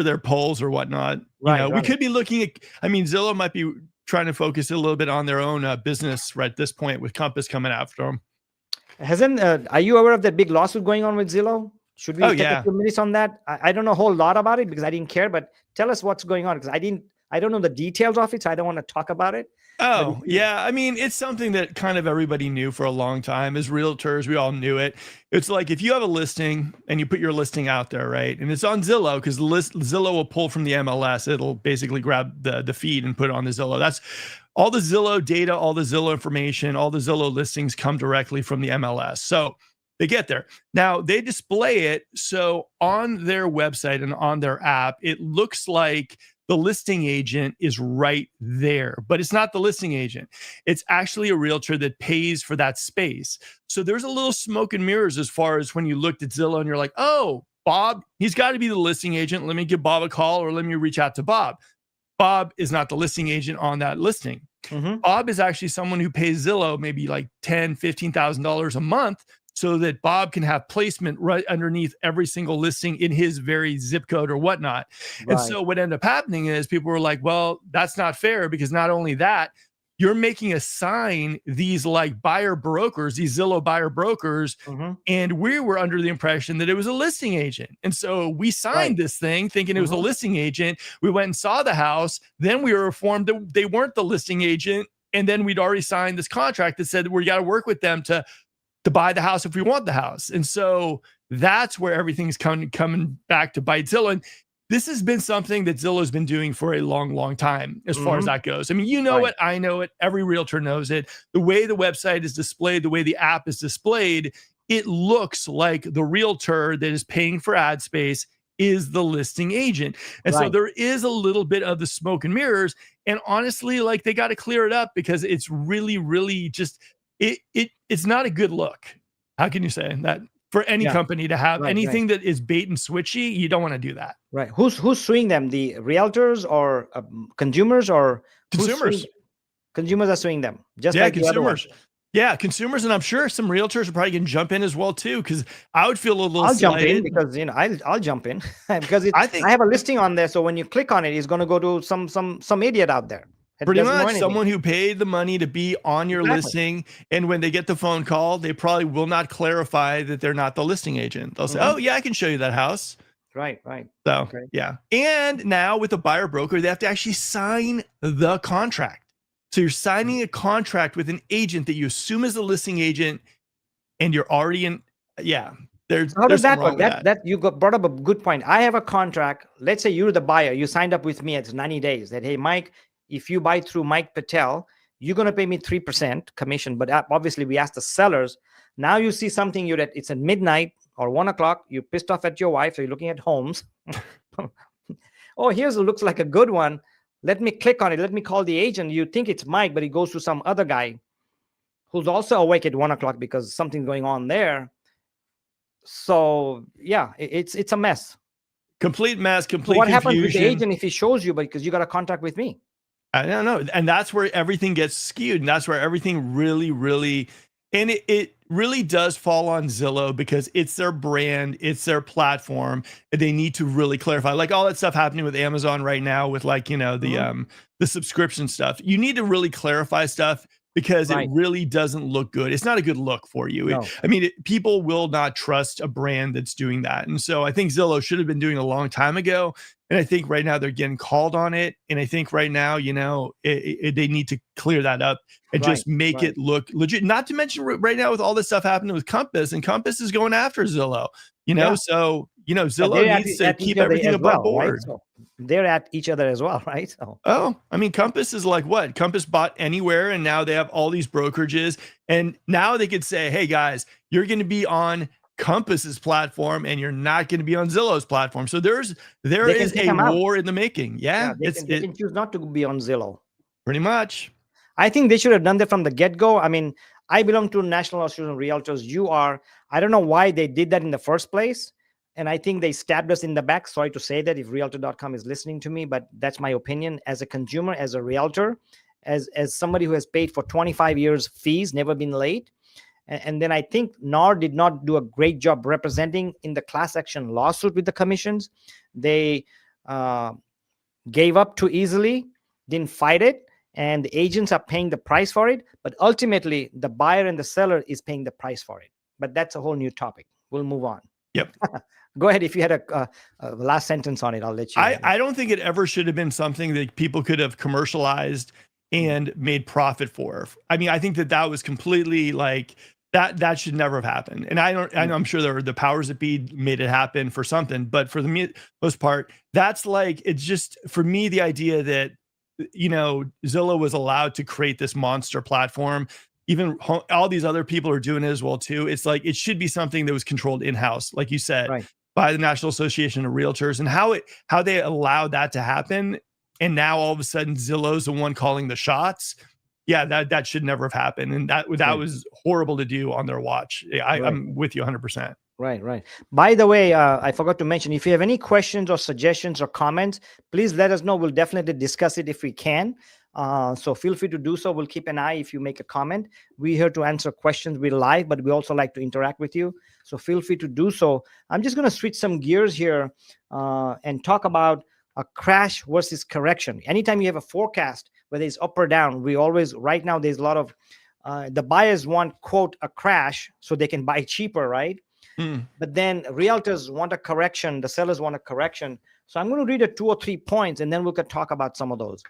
their polls or whatnot. We could be looking at. I mean, Zillow might be trying to focus a little bit on their own business right at this point with Compass coming after them. Are you aware of that big lawsuit going on with Zillow? Should we take a few minutes on that? I don't know a whole lot about it because I didn't care, but tell us what's going on because I don't know the details of it, so I don't want to talk about it. Oh, yeah. I mean, it's something that kind of everybody knew for a long time. As realtors, we all knew it. It's like if you have a listing and you put your listing out there, right? And it's on Zillow because Zillow will pull from the MLS. It'll basically grab the feed and put it on the Zillow. That's all the Zillow data, all the Zillow information, all the Zillow listings come directly from the MLS. So they get there. Now they display it. So on their website and on their app, it looks like the listing agent is right there, but it's not the listing agent. It's actually a realtor that pays for that space. So there's a little smoke and mirrors as far as when you looked at Zillow and you're like, oh, Bob, he's got to be the listing agent. Let me give Bob a call or let me reach out to Bob. Bob is not the listing agent on that listing. Bob is actually someone who pays Zillow maybe like $10,000, $15,000 a month so that Bob can have placement right underneath every single listing in his very zip code or whatnot. Right. And so what ended up happening is people were like, well, that's not fair because not only that, you're making us sign these like buyer brokers, these Zillow buyer brokers, and we were under the impression that it was a listing agent. And so we signed this thing thinking it was a listing agent. We went and saw the house. Then we were informed that they weren't the listing agent. And then we'd already signed this contract that said we got to work with them to buy the house if we want the house. And so that's where everything's coming back to bite Zillow. And this has been something that Zillow's been doing for a long, long time as far as that goes. I mean, you know it, I know it, every realtor knows it. The way the website is displayed, the way the app is displayed, it looks like the realtor that is paying for ad space is the listing agent. And so there is a little bit of the smoke and mirrors. And honestly, like they got to clear it up because it's really, really just it's not a good look. How can you say that for any company to have anything that is bait and switchy? You don't want to do that. Right. Who's suing them? The realtors or consumers or consumers? Consumers are suing them. Just like consumers. Yeah, consumers, and I'm sure some realtors are probably going to jump in as well too, because I would feel a little. I'll jump in because I'll jump in because I have a listing on there. So when you click on it, it's going to go to some idiot out there. Pretty much someone who paid the money to be on your listing. And when they get the phone call, they probably will not clarify that they're not the listing agent. They'll say, oh, yeah, I can show you that house. Right. So, yeah. And now with the buyer broker, they have to actually sign the contract. So you're signing a contract with an agent that you assume is a listing agent and you're already in. Yeah. How does that work? That you brought up a good point. I have a contract. Let's say you're the buyer. You signed up with me. It's 90 days that, hey, Mike, if you buy through Mike Patel, you're going to pay me 3% commission. But obviously, we ask the sellers. Now you see something it's at midnight or 1 o'clock. You're pissed off at your wife. So you're looking at homes. Oh, looks like a good one. Let me click on it. Let me call the agent. You think it's Mike, but he goes to some other guy who's also awake at 1 o'clock because something's going on there. So yeah, it's a mess. Complete mess, complete So what confusion. happens with the agent if he shows you, because you got a contract with me? I don't know. And that's where everything gets skewed. And that's where everything really, and it really does fall on Zillow because it's their brand, it's their platform. They need to really clarify, like all that stuff happening with Amazon right now with like, you know, the subscription stuff. You need to really clarify stuff because it really doesn't look good. It's not a good look for you. No. People will not trust a brand that's doing that. And so I think Zillow should have been doing it a long time ago. And I think right now they're getting called on it. And I think right now, you know, they need to clear that up and just make it look legit. Not to mention right now with all this stuff happening with Compass, and Compass is going after Zillow, you know, so, you know, Zillow needs to keep everything above board. Right? So they're at each other as well, right? So. Oh, I mean, Compass is like what? Compass bought Anywhere, and now they have all these brokerages. And now they could say, hey, guys, you're going to be on Compass's platform and you're not going to be on Zillow's platform. So there is a war in the making. Yeah, they can choose not to be on Zillow. Pretty much. I think they should have done that from the get-go. I mean, I belong to National Association of Realtors. You are. I don't know why they did that in the first place. And I think they stabbed us in the back. Sorry to say that if Realtor.com is listening to me, but that's my opinion as a consumer, as a realtor, as somebody who has paid for 25 years fees, never been late. And then I think NAR did not do a great job representing in the class action lawsuit with the commissions. They gave up too easily, didn't fight it, and the agents are paying the price for it. But ultimately, the buyer and the seller is paying the price for it. But that's a whole new topic. We'll move on. Yep. Go ahead. If you had a last sentence on it, I'll let you. I don't think it ever should have been something that people could have commercialized and made profit for. I mean, I think that was completely like that should never have happened. And I'm sure the powers that be made it happen for something, but for the most part, that's like, it's just for me, the idea that, you know, Zillow was allowed to create this monster platform. Even all these other people are doing it as well too. It's like, it should be something that was controlled in-house, like you said, by the National Association of Realtors, and how they allowed that to happen. And now all of a sudden Zillow's the one calling the shots. Yeah, that should never have happened. And that was horrible to do on their watch. I'm with you 100%. Right. By the way, I forgot to mention, if you have any questions or suggestions or comments, please let us know. We'll definitely discuss it if we can. So feel free to do so. We'll keep an eye if you make a comment. We're here to answer questions. We're live, but we also like to interact with you. So feel free to do so. I'm just going to switch some gears here and talk about a crash versus correction. Anytime you have a forecast, whether it's up or down, right now, there's a lot of, the buyers want, quote, a crash so they can buy cheaper, right? But then realtors want a correction. The sellers want a correction. So I'm going to read 2 or 3 points, and then we could talk about some of those.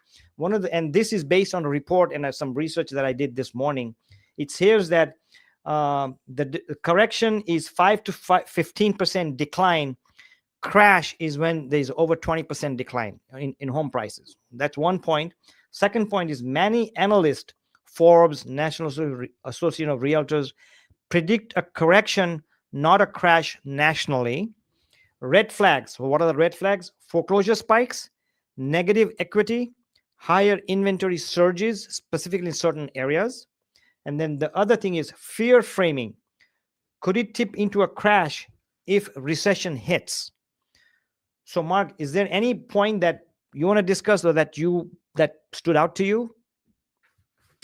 And this is based on a report and some research that I did this morning. It says that the correction is 5 to 15% decline. Crash is when there's over 20% decline in home prices. That's one point. Second point is many analysts, Forbes, National Association of Realtors, predict a correction, not a crash nationally. Red flags. What are the red flags? Foreclosure spikes, negative equity, higher inventory surges, specifically in certain areas. And then the other thing is fear framing. Could it tip into a crash if recession hits? So Mark, is there any point that you want to discuss or that stood out to you?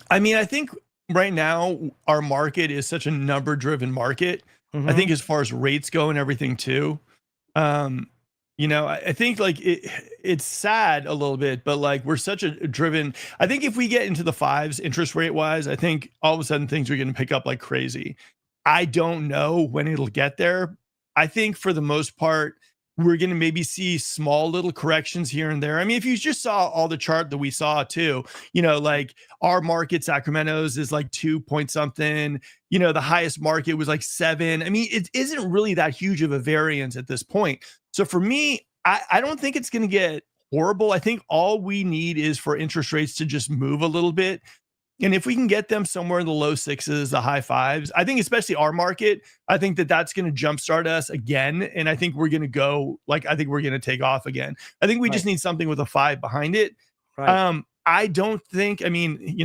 I mean, I think right now our market is such a number driven market. I think as far as rates go and everything too, you know, I think like it's sad a little bit, but like we're such a driven, I think if we get into the 5s interest rate wise, I think all of a sudden things are going to pick up like crazy. I don't know when it'll get there. I think for the most part, we're going to maybe see small little corrections here and there. I mean, if you just saw all the chart that we saw too, you know, like our market, Sacramento's is like 2 point something, you know, the highest market was like 7. I mean, it isn't really that huge of a variance at this point. So for me, I don't think it's going to get horrible. I think all we need is for interest rates to just move a little bit. And if we can get them somewhere in the low 6s, the high 5s, I think especially our market, I think that's going to jumpstart us again. And I think we're going to go, like, I think we're going to take off again. I think we just need something with a 5 behind it. Right. I don't think, I mean,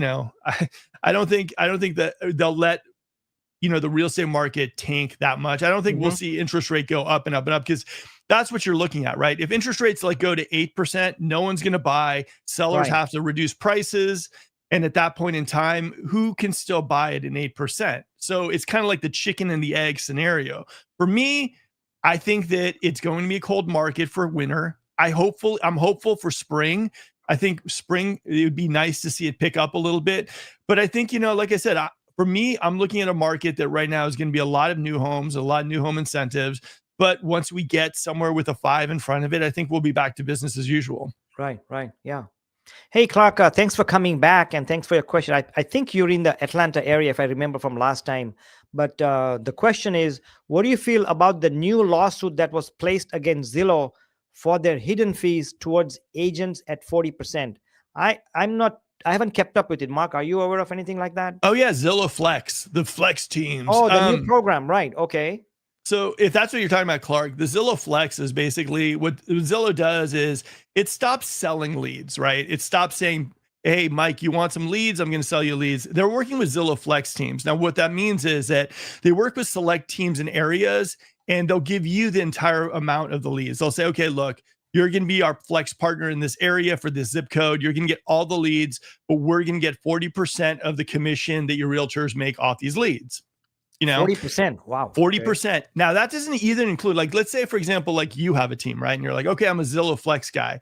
I don't think that they'll let, the real estate market tank that much. I don't think we'll Hmm. see interest rate go up and up and up, because that's what you're looking at, right? If interest rates like go to 8%, no one's going to buy. Sellers Right. have to reduce prices. And at that point in time, who can still buy it in 8%? So it's kind of like the chicken and the egg scenario. For me, I think that it's going to be a cold market for winter. I'm hopeful for spring. I think spring, it would be nice to see it pick up a little bit. But I think, like I said, for me, I'm looking at a market that right now is going to be a lot of new homes, a lot of new home incentives. But once we get somewhere with a 5 in front of it, I think we'll be back to business as usual. Right. Right. Yeah. Hey, Clark, thanks for coming back and thanks for your question. I think you're in the Atlanta area, if I remember from last time. But the question is, what do you feel about the new lawsuit that was placed against Zillow for their hidden fees towards agents at 40%? I haven't kept up with it. Mark, are you aware of anything like that? Oh yeah, Zillow Flex, the Flex teams. Oh, the new program, right? Okay. So if that's what you're talking about, Clark, the Zillow Flex is basically what Zillow does is it stops selling leads, right? It stops saying, hey, Mike, you want some leads? I'm going to sell you leads. They're working with Zillow Flex teams. Now, what that means is that they work with select teams and areas, and they'll give you the entire amount of the leads. They'll say, okay, look, you're going to be our Flex partner in this area for this zip code. You're going to get all the leads, but we're going to get 40% of the commission that your realtors make off these leads. 40%. Wow. 40%. Okay. Now that doesn't even include, like, let's say, for example, like you have a team, right? And you're like, okay, I'm a Zillow Flex guy.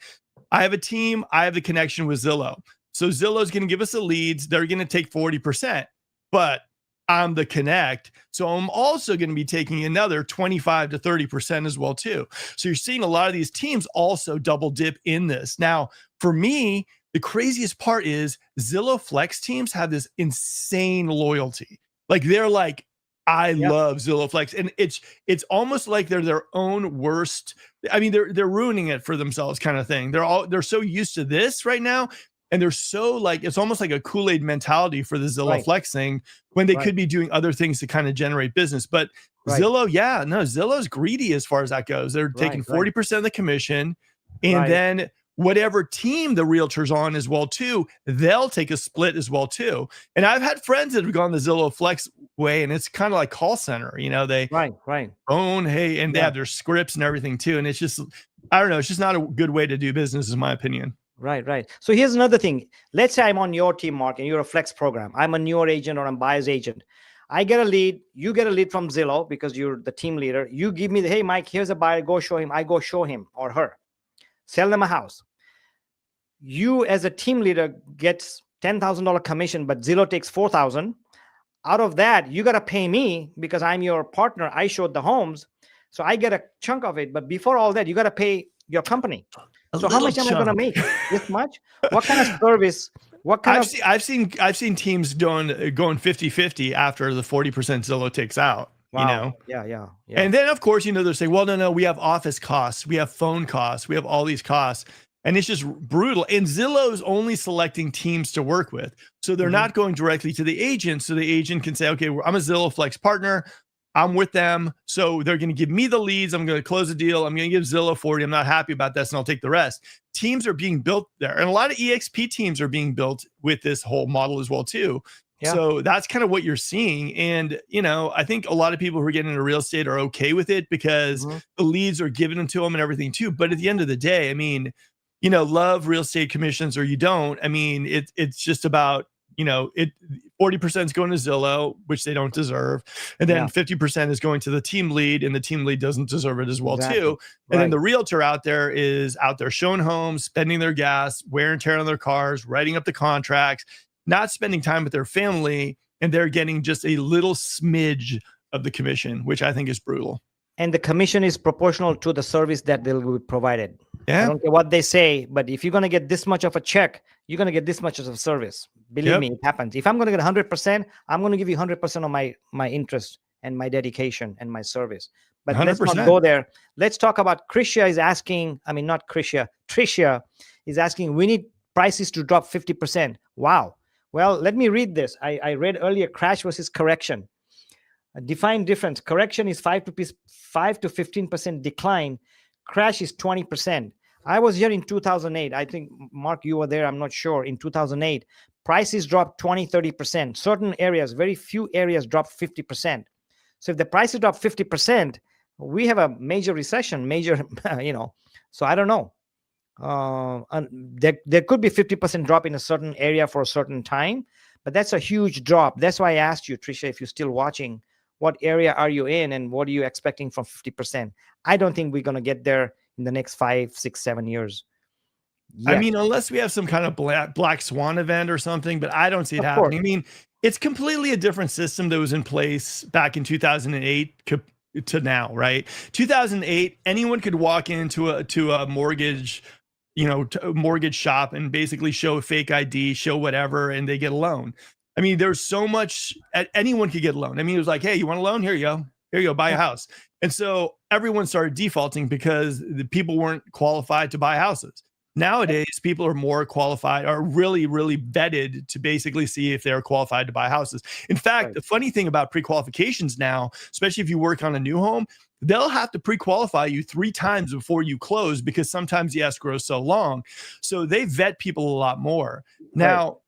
I have a team. I have the connection with Zillow. So Zillow's going to give us the leads. They're going to take 40%, but I'm the connect. So I'm also going to be taking another 25 to 30% as well too. So you're seeing a lot of these teams also double dip in this. Now, for me, the craziest part is Zillow Flex teams have this insane loyalty. Like they're like, I love Zillow Flex, and it's almost like they're their own worst. I mean, they're ruining it for themselves, kind of thing. They're so used to this right now, and they're so like, it's almost like a Kool-Aid mentality for the Zillow Flex thing when they could be doing other things to kind of generate business. But Zillow, Zillow's greedy as far as that goes. They're taking 40% of the commission, and then whatever team the realtor's on as well too, they'll take a split as well too. And I've had friends that have gone the Zillow Flex way, and it's kind of like call center, they own, hey, and they have their scripts and everything too. And it's just, I don't know, it's just not a good way to do business, in my opinion. Right. So here's another thing. Let's say I'm on your team, Mark, and you're a Flex program. I'm a newer agent or I'm a buyer's agent. I get a lead. You get a lead from Zillow because you're the team leader. You give me hey, Mike, here's a buyer. Go show him. I go show him or her. Sell them a house. You as a team leader gets $10,000 commission, but Zillow takes $4,000. Out of that, you got to pay me because I'm your partner. I showed the homes. So I get a chunk of it. But before all that, you got to pay your company. So how much am I going to make? This much? What kind of service? What kind I've seen teams going 50-50 after the 40% Zillow takes out. Wow. Yeah. And then of course, they're saying, well, no, we have office costs, we have phone costs, we have all these costs. And it's just brutal. And Zillow's only selecting teams to work with. So they're not going directly to the agent. So the agent can say, okay, I'm a Zillow Flex partner. I'm with them. So they're going to give me the leads. I'm going to close the deal. I'm going to give Zillow 40. I'm not happy about this, and I'll take the rest. Teams are being built there. And a lot of EXP teams are being built with this whole model as well too. Yeah. So that's kind of what you're seeing. And, I think a lot of people who are getting into real estate are okay with it because the leads are given to them and everything too. But at the end of the day, I mean, love real estate commissions or you don't. I mean, it's just about, 40% is going to Zillow, which they don't deserve. And then 50% is going to the team lead, and the team lead doesn't deserve it as well too. And then the realtor out there is out there showing homes, spending their gas, wear and tear on their cars, writing up the contracts, not spending time with their family, and they're getting just a little smidge of the commission, which I think is brutal. And the commission is proportional to the service that they'll be provided. Yeah. I don't care what they say, but if you're going to get this much of a check, you're going to get this much of a service. Believe me, it happens. If I'm going to get 100%, I'm going to give you 100% of my interest and my dedication and my service. But 100%. Let's not go there. Let's talk about Tricia is asking, we need prices to drop 50%. Wow. Well, let me read this. I read earlier, crash versus correction. A defined difference. Correction is 5 to 15% decline. Crash is 20%. I was here in 2008. I think, Mark, you were there. I'm not sure. In 2008, prices dropped 20, 30%. Certain areas, very few areas dropped 50%. So if the prices drop 50%, we have a major recession, major, so I don't know. There could be 50% drop in a certain area for a certain time, but that's a huge drop. That's why I asked you, Trisha, if you're still watching, what area are you in and what are you expecting from 50%? I don't think we're going to get there in the next 5, 6, 7 years. I Yes, mean, unless we have some kind of black swan event or something, but I don't see it of course. happening. I mean, it's completely a different system that was in place back in 2008 to now, right? 2008, anyone could walk into a mortgage, mortgage shop and basically show a fake ID, show whatever, and they get a loan. I mean, there's so much, anyone could get a loan. I mean, it was like, hey, you want a loan? Here you go. Here you go, buy a house. And so everyone started defaulting because the people weren't qualified to buy houses. Nowadays, people are more qualified, are really, really vetted to basically see if they're qualified to buy houses. In fact, the funny thing about pre-qualifications now, especially if you work on a new home, they'll have to pre-qualify you 3 times before you close because sometimes the escrow is so long. So they vet people a lot more. Now,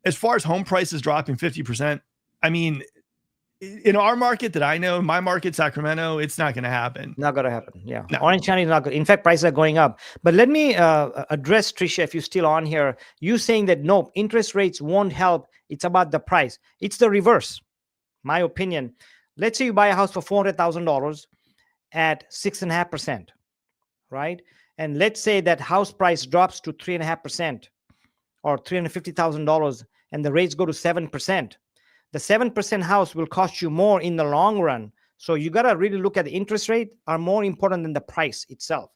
as far as home prices dropping 50%, I mean, in our market that I know, my market, Sacramento, it's not going to happen. Not going to happen. Yeah. No. Orange County is not good. In fact, prices are going up. But let me address, Trisha, if you're still on here, you saying that no, interest rates won't help. It's about the price. It's the reverse, my opinion. Let's say you buy a house for $400,000 at 6.5%, right? And let's say that house price drops to 3.5% or $350,000 and the rates go to 7%. The 7% house will cost you more in the long run. So you got to really look at the interest rate are more important than the price itself.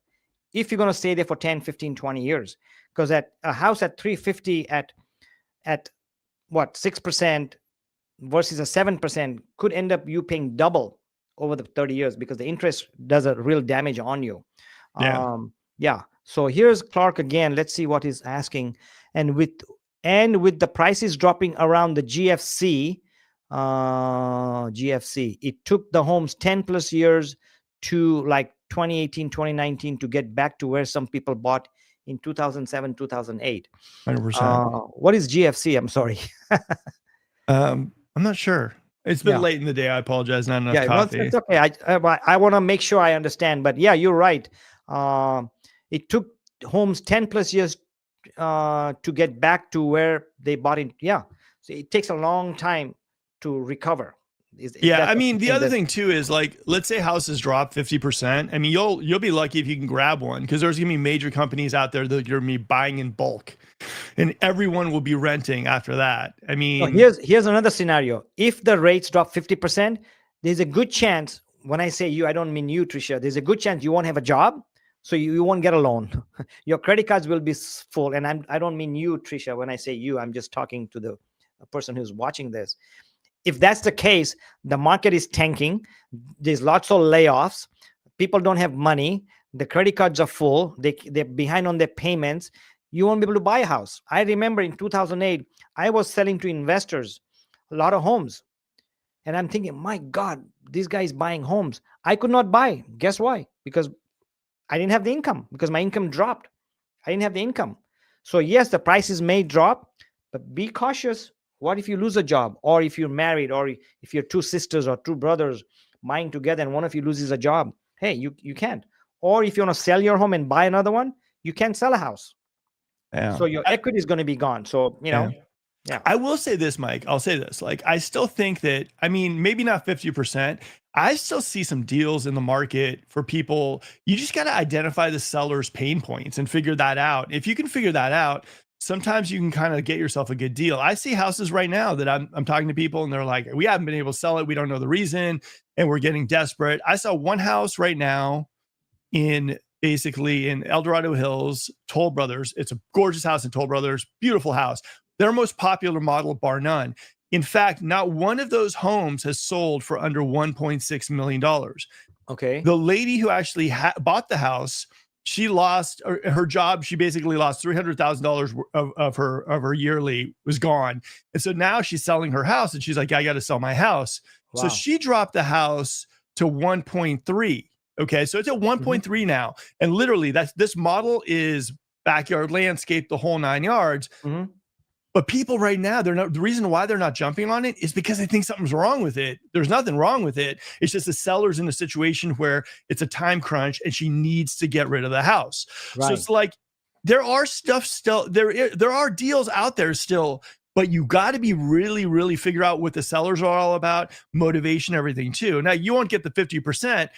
If you're going to stay there for 10, 15, 20 years, because at a house at 350 at what, 6% versus a 7% could end up you paying double over the 30 years because the interest does a real damage on you. Yeah. So here's Clark again. Let's see what he's asking. And with the prices dropping around the GFC, it took the homes 10 plus years to like 2018, 2019 to get back to where some people bought in 2007, 2008. 100%. What is GFC? I'm sorry. I'm not sure. It's been late in the day. I apologize. Not enough coffee. It's okay. I want to make sure I understand. But yeah, you're right. It took homes 10 plus years to get back to where they bought in. Yeah. So it takes a long time to recover. I mean, the other thing too is like, let's say houses drop 50%. I mean, you'll be lucky if you can grab one because there's gonna be major companies out there that you're gonna be buying in bulk, and everyone will be renting after that. I mean, here's another scenario. If the rates drop 50%, there's a good chance. When I say you, I don't mean you, Trisha. There's a good chance you won't have a job, so you won't get a loan. Your credit cards will be full, and I don't mean you, Trisha. When I say you, I'm just talking to the person who's watching this. If that's the case, the market is tanking. There's lots of layoffs. People don't have money. The credit cards are full. They're behind on their payments. You won't be able to buy a house. I remember in 2008, I was selling to investors a lot of homes. And I'm thinking, my God, this guy is buying homes. I could not buy. Guess why? Because I didn't have the income, because my income dropped. I didn't have the income. So yes, the prices may drop, but be cautious. What if you lose a job, or if you're married, or if you're 2 sisters or 2 brothers buying together and one of you loses a job? Hey, you can't. Or if you want to sell your home and buy another one, you can't sell a house. Yeah. So your equity is going to be gone. So, Yeah. I will say this, Mike. I'll say this. Like, I still think that, I mean, maybe not 50%. I still see some deals in the market for people. You just got to identify the seller's pain points and figure that out. If you can figure that out, sometimes you can kind of get yourself a good deal. I see houses right now that I'm talking to people and they're like, we haven't been able to sell it. We don't know the reason. And we're getting desperate. I saw one house right now in El Dorado Hills, Toll Brothers. It's a gorgeous house in Toll Brothers, beautiful house. Their most popular model, bar none. In fact, not one of those homes has sold for under $1.6 million. Okay. The lady who actually bought the house, she lost her job. She basically lost $300,000 of her yearly was gone. And so now she's selling her house and she's like, I got to sell my house. Wow. So she dropped the house to 1.3. Okay, so it's at 1.3 now, and literally this model is backyard landscape, the whole 9 yards. But people right now, the reason why they're not jumping on it is because they think something's wrong with it. There's nothing wrong with it. It's just the seller's in a situation where it's a time crunch and she needs to get rid of the house. Right. So it's like there are stuff still, there are deals out there still, but you got to be really, really figure out what the sellers are all about, motivation, everything too. Now you won't get the 50%,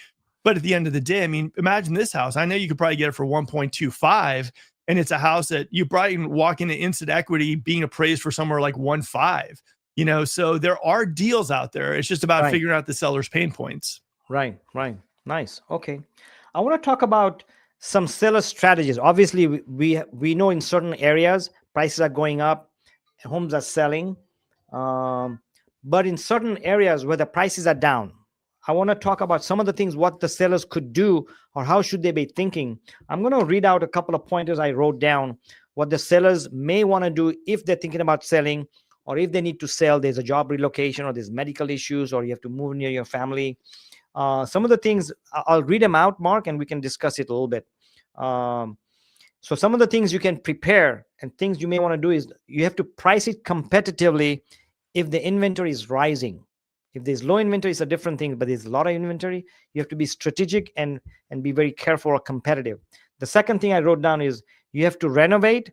but at the end of the day, I mean, imagine this house. I know you could probably get it for 1.25. And it's a house that you probably can walk into instant equity being appraised for somewhere like 1.5, you know, so there are deals out there. It's just about figuring out the seller's pain points. Right. Nice. Okay. I want to talk about some seller strategies. Obviously, we know in certain areas, prices are going up, homes are selling. But in certain areas where the prices are down, I want to talk about some of the things, what the sellers could do or how should they be thinking. I'm going to read out a couple of pointers I wrote down, what the sellers may want to do if they're thinking about selling, or if they need to sell, there's a job relocation or there's medical issues, or you have to move near your family. Some of the things, I'll read them out, Mark, and we can discuss it a little bit. So some of the things you can prepare and things you may want to do is you have to price it competitively if the inventory is rising. If there's low inventory, it's a different thing, but there's a lot of inventory, you have to be strategic and be very careful or competitive. The second thing I wrote down is you have to renovate,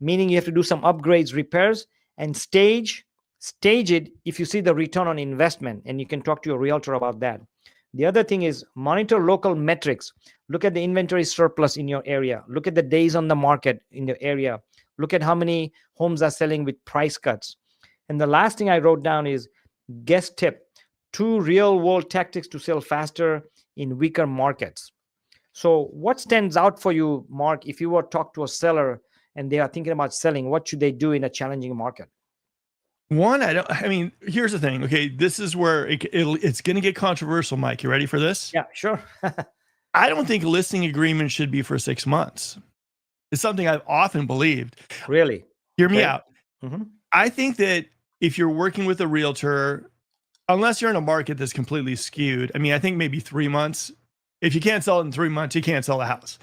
meaning you have to do some upgrades, repairs, and stage it if you see the return on investment, and you can talk to your realtor about that. The other thing is monitor local metrics. Look at the inventory surplus in your area. Look at the days on the market in the area. Look at how many homes are selling with price cuts. And the last thing I wrote down is guest tip, 2 real world tactics to sell faster in weaker markets. So what stands out for you, Mark, if you were to talk to a seller and they are thinking about selling, what should they do in a challenging market? One, I mean, here's the thing. Okay, this is where it's going to get controversial, Mike. You ready for this? Yeah, sure. I don't think a listing agreement should be for 6 months. It's something I've often believed. Really? Hear me out. I think that if you're working with a realtor, unless you're in a market that's completely skewed, I mean, I think maybe 3 months. If you can't sell it in 3 months, you can't sell the house.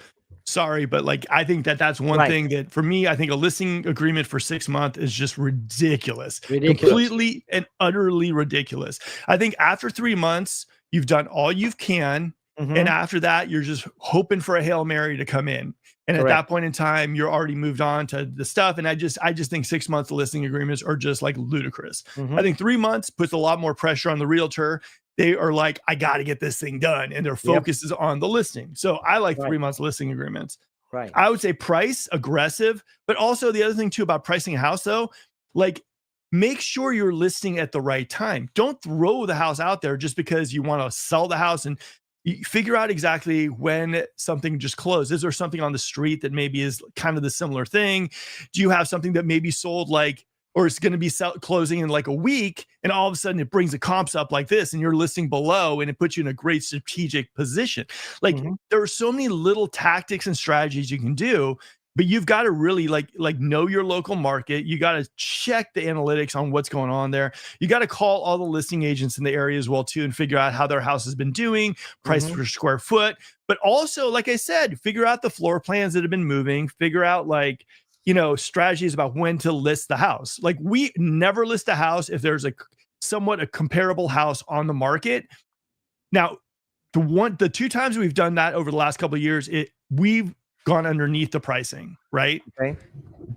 Sorry, but like, I think that's one thing that for me, I think a listing agreement for 6 months is just ridiculous. Completely and utterly ridiculous. I think after 3 months, you've done all you can. And after that, you're just hoping for a Hail Mary to come in. And at that point in time, you're already moved on to the stuff. And I just think 6 months of listing agreements are just like ludicrous. I think 3 months puts a lot more pressure on the realtor. They are like, I got to get this thing done. And their focus is on the listing. So I like 3 months listing agreements. I would say price aggressive, but also the other thing too about pricing a house though, like make sure you're listing at the right time. Don't throw the house out there just because you want to sell the house, and you figure out exactly when something just closed. Is there something on the street that maybe is kind of the similar thing? Do you have something that maybe sold like, or it's going to be closing in like a week, and all of a sudden it brings the comps up like this and you're listing below and it puts you in a great strategic position. Like there are so many little tactics and strategies you can do, but you've got to really like know your local market. You got to check the analytics on what's going on there. You got to call all the listing agents in the area as well too, and figure out how their house has been doing, price per square foot. But also, like I said, figure out the floor plans that have been moving, figure out like, you know, strategies about when to list the house. Like we never list a house if there's a somewhat a comparable house on the market. Now, the 2 times we've done that over the last couple of years, we've gone underneath the pricing, right?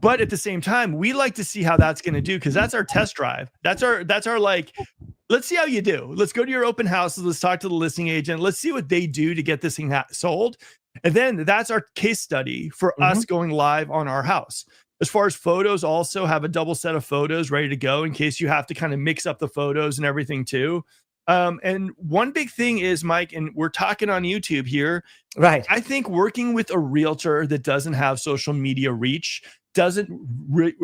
But at the same time, we like to see how that's going to do, because that's our test drive. That's our like, let's see how you do. Let's go to your open houses. Let's talk to the listing agent. Let's see what they do to get this thing sold. And then that's our case study for us going live on our house. As far as photos, also have a double set of photos ready to go in case you have to kind of mix up the photos and everything too. And one big thing is, Mike, and we're talking on YouTube here, right? I think working with a realtor that doesn't have social media reach, doesn't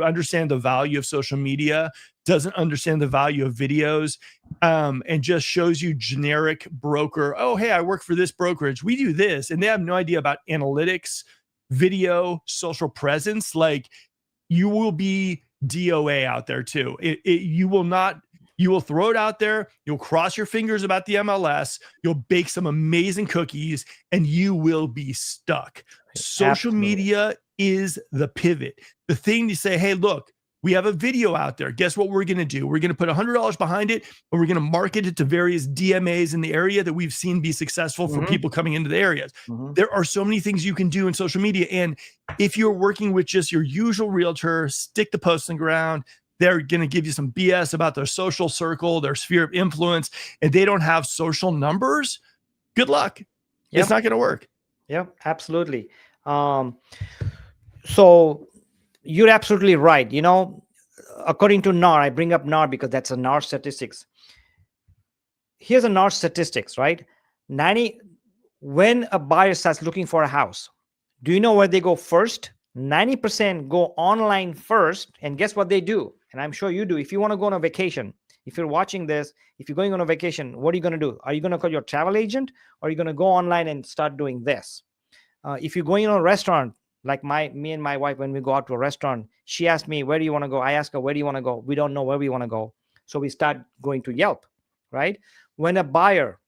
understand the value of social media, doesn't understand the value of videos, and just shows you generic broker. Oh, hey, I work for this brokerage. We do this. And they have no idea about analytics, video, social presence. Like you will be DOA out there too. You will not You will throw it out there. You'll cross your fingers about the MLS. You'll bake some amazing cookies and you will be stuck. Social Absolutely. media is the pivot. The thing to say, hey, look, we have a video out there. Guess what we're going to do? We're going to put $100 behind it and we're going to market it to various DMAs in the area that we've seen be successful for people coming into the areas. There are so many things you can do in social media. And if you're working with just your usual realtor, stick the post in the ground, they're going to give you some BS about their social circle, their sphere of influence, and they don't have social numbers. Good luck. Yep. It's not going to work. Yep, absolutely. So you're absolutely right. You know, according to NAR, I bring up NAR because that's a NAR statistics. Here's a NAR statistics, right? When a buyer starts looking for a house, do you know where they go first? 90% go online first. And guess what they do? And I'm sure you do. If you want to go on a vacation, if you're watching this, if you're going on a vacation, what are you going to do? Are you going to call your travel agent or are you going to go online and start doing this? If you're going on a restaurant, like me and my wife, when we go out to a restaurant, she asked me, where do you want to go? I ask her, where do you want to go? We don't know where we want to go. So we start going to Yelp, right? When a buyer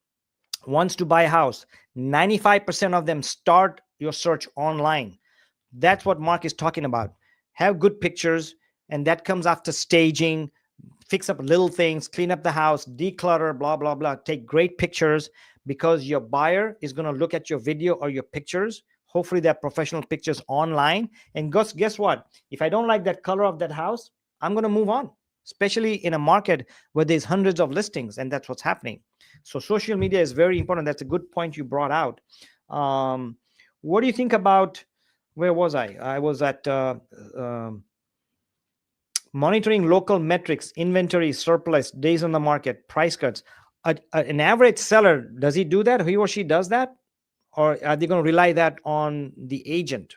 wants to buy a house, 95% of them start your search online. That's what Mark is talking about. Have good pictures, and that comes after staging, fix up little things, clean up the house, declutter, blah, blah, blah. Take great pictures because your buyer is going to look at your video or your pictures. Hopefully they're professional pictures online. And guess what? If I don't like that color of that house, I'm going to move on, especially in a market where there's hundreds of listings, and that's what's happening. So social media is very important. That's a good point you brought out. What do you think about, where was I? I was at monitoring local metrics, inventory, surplus, days on the market, price cuts. An average seller, does he do that? He or she does that? Or are they going to rely that on the agent?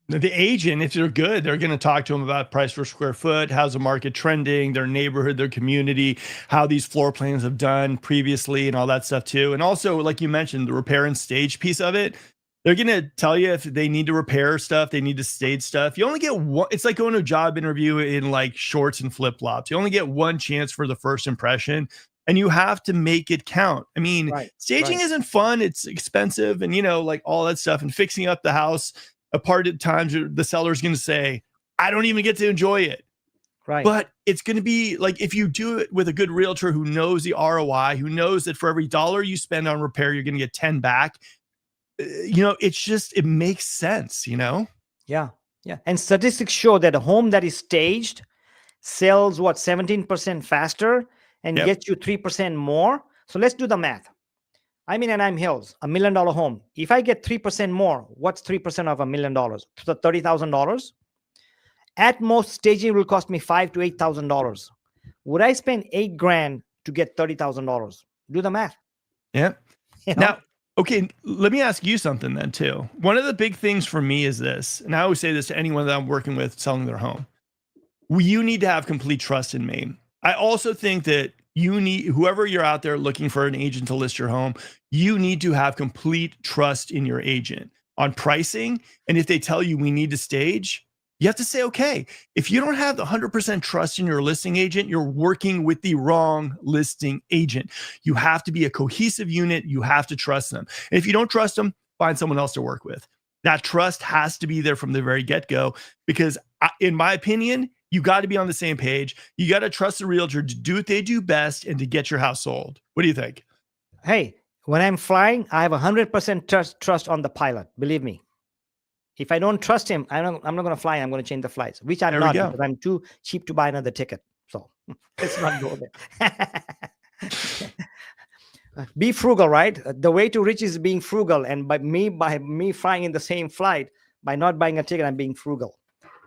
The agent, if they're good, they're going to talk to them about price per square foot, how's the market trending, their neighborhood, their community, how these floor plans have done previously and all that stuff too. And also, like you mentioned, the repair and stage piece of it, they're going to tell you if they need to repair stuff, they need to stage stuff. You only get one. It's like going to a job interview in like shorts and flip flops. You only get one chance for the first impression. And you have to make it count. I mean, staging isn't fun. It's expensive and, you know, like all that stuff, and fixing up the house a part at times the seller's going to say, I don't even get to enjoy it. Right. But it's going to be like, if you do it with a good realtor who knows the ROI, who knows that for every dollar you spend on repair, you're going to get 10 back. You know, it's just, it makes sense, you know? Yeah. Yeah. And statistics show that a home that is staged sells 17% faster and gets you 3% more. So let's do the math. I'm in Anaheim Hills, $1 million home. If I get 3% more, what's 3% of $1 million? $30,000. At most, staging will cost me $5,000 to $8,000. Would I spend $8,000 to get $30,000? Do the math. Yeah. You know? Now, okay, let me ask you something then too. One of the big things for me is this, and I always say this to anyone that I'm working with selling their home. You need to have complete trust in me. I also think that you need, whoever you're out there looking for an agent to list your home, you need to have complete trust in your agent on pricing. And if they tell you we need to stage, you have to say, okay, if you don't have the 100% trust in your listing agent, you're working with the wrong listing agent. You have to be a cohesive unit. You have to trust them. And if you don't trust them, find someone else to work with. That trust has to be there from the very get-go, because in my opinion, you got to be on the same page. You got to trust the realtor to do what they do best and to get your house sold. What do you think? Hey, when I'm flying, I have 100% trust on the pilot. Believe me. If I don't trust him, I'm not going to fly. I'm going to change the flights, which I'm not, because I'm too cheap to buy another ticket. So let's not go there. Be frugal, right? The way to riches is being frugal. And by me flying in the same flight, by not buying a ticket, I'm being frugal.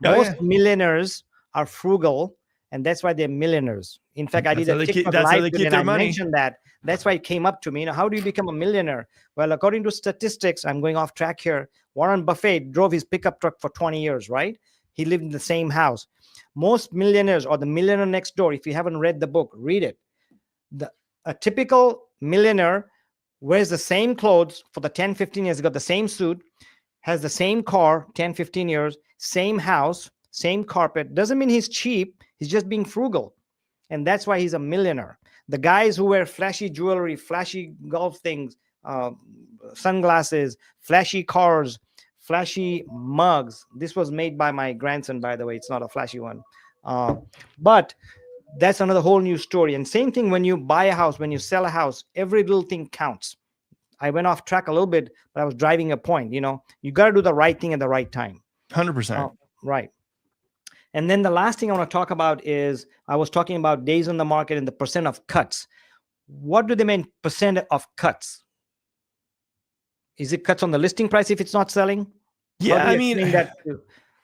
Most millionaires are frugal, and that's why they're millionaires. In fact, I did a TikTok live and I mentioned that. That's why it came up to me. You know, how do you become a millionaire? Well, according to statistics, I'm going off track here. Warren Buffett drove his pickup truck for 20 years, right? He lived in the same house. Most millionaires, or the millionaire next door, if you haven't read the book, read it. A typical millionaire wears the same clothes for the 10, 15 years. He got the same suit, has the same car, 10, 15 years, same house, same carpet. Doesn't mean he's cheap. He's just being frugal. And that's why he's a millionaire. The guys who wear flashy jewelry, flashy golf things, sunglasses, flashy cars, flashy mugs. This was made by my grandson, by the way. It's not a flashy one. But that's another whole new story. And same thing when you buy a house, when you sell a house, every little thing counts. I went off track a little bit, but I was driving a point. You got to do the right thing at the right time. 100%. Right. And then the last thing I want to talk about is I was talking about days on the market and the percent of cuts. What do they mean percent of cuts? Is it cuts on the listing price if it's not selling? Yeah, I mean,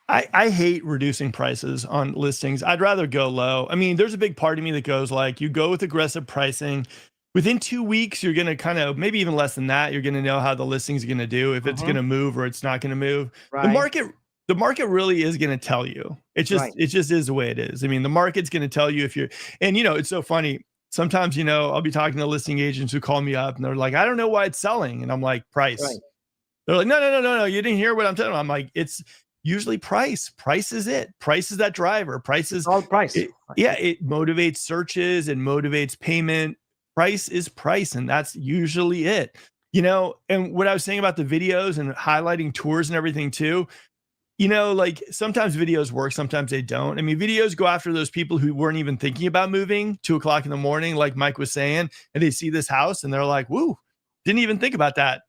I hate reducing prices on listings. I'd rather go low. I mean, there's a big part of me that goes like, you go with aggressive pricing. Within 2 weeks, you're going to kind of, maybe even less than that, you're going to know how the listing's going to do, if it's going to move or it's not going to move. Right. The market really is going to tell you. It just is the way it is. I mean, the market's going to tell you if you're, and it's so funny. Sometimes, I'll be talking to listing agents who call me up and they're like, I don't know why it's selling. And I'm like, price. Right. They're like, no. You didn't hear what I'm telling you. I'm like, it's usually price. Price is it. Price is that driver. Price is all price. It motivates searches and motivates payment. Price is price. And that's usually it, and what I was saying about the videos and highlighting tours and everything too, like sometimes videos work, sometimes they don't. I mean, videos go after those people who weren't even thinking about moving 2 o'clock in the morning, like Mike was saying, and they see this house and they're like, woo, didn't even think about that.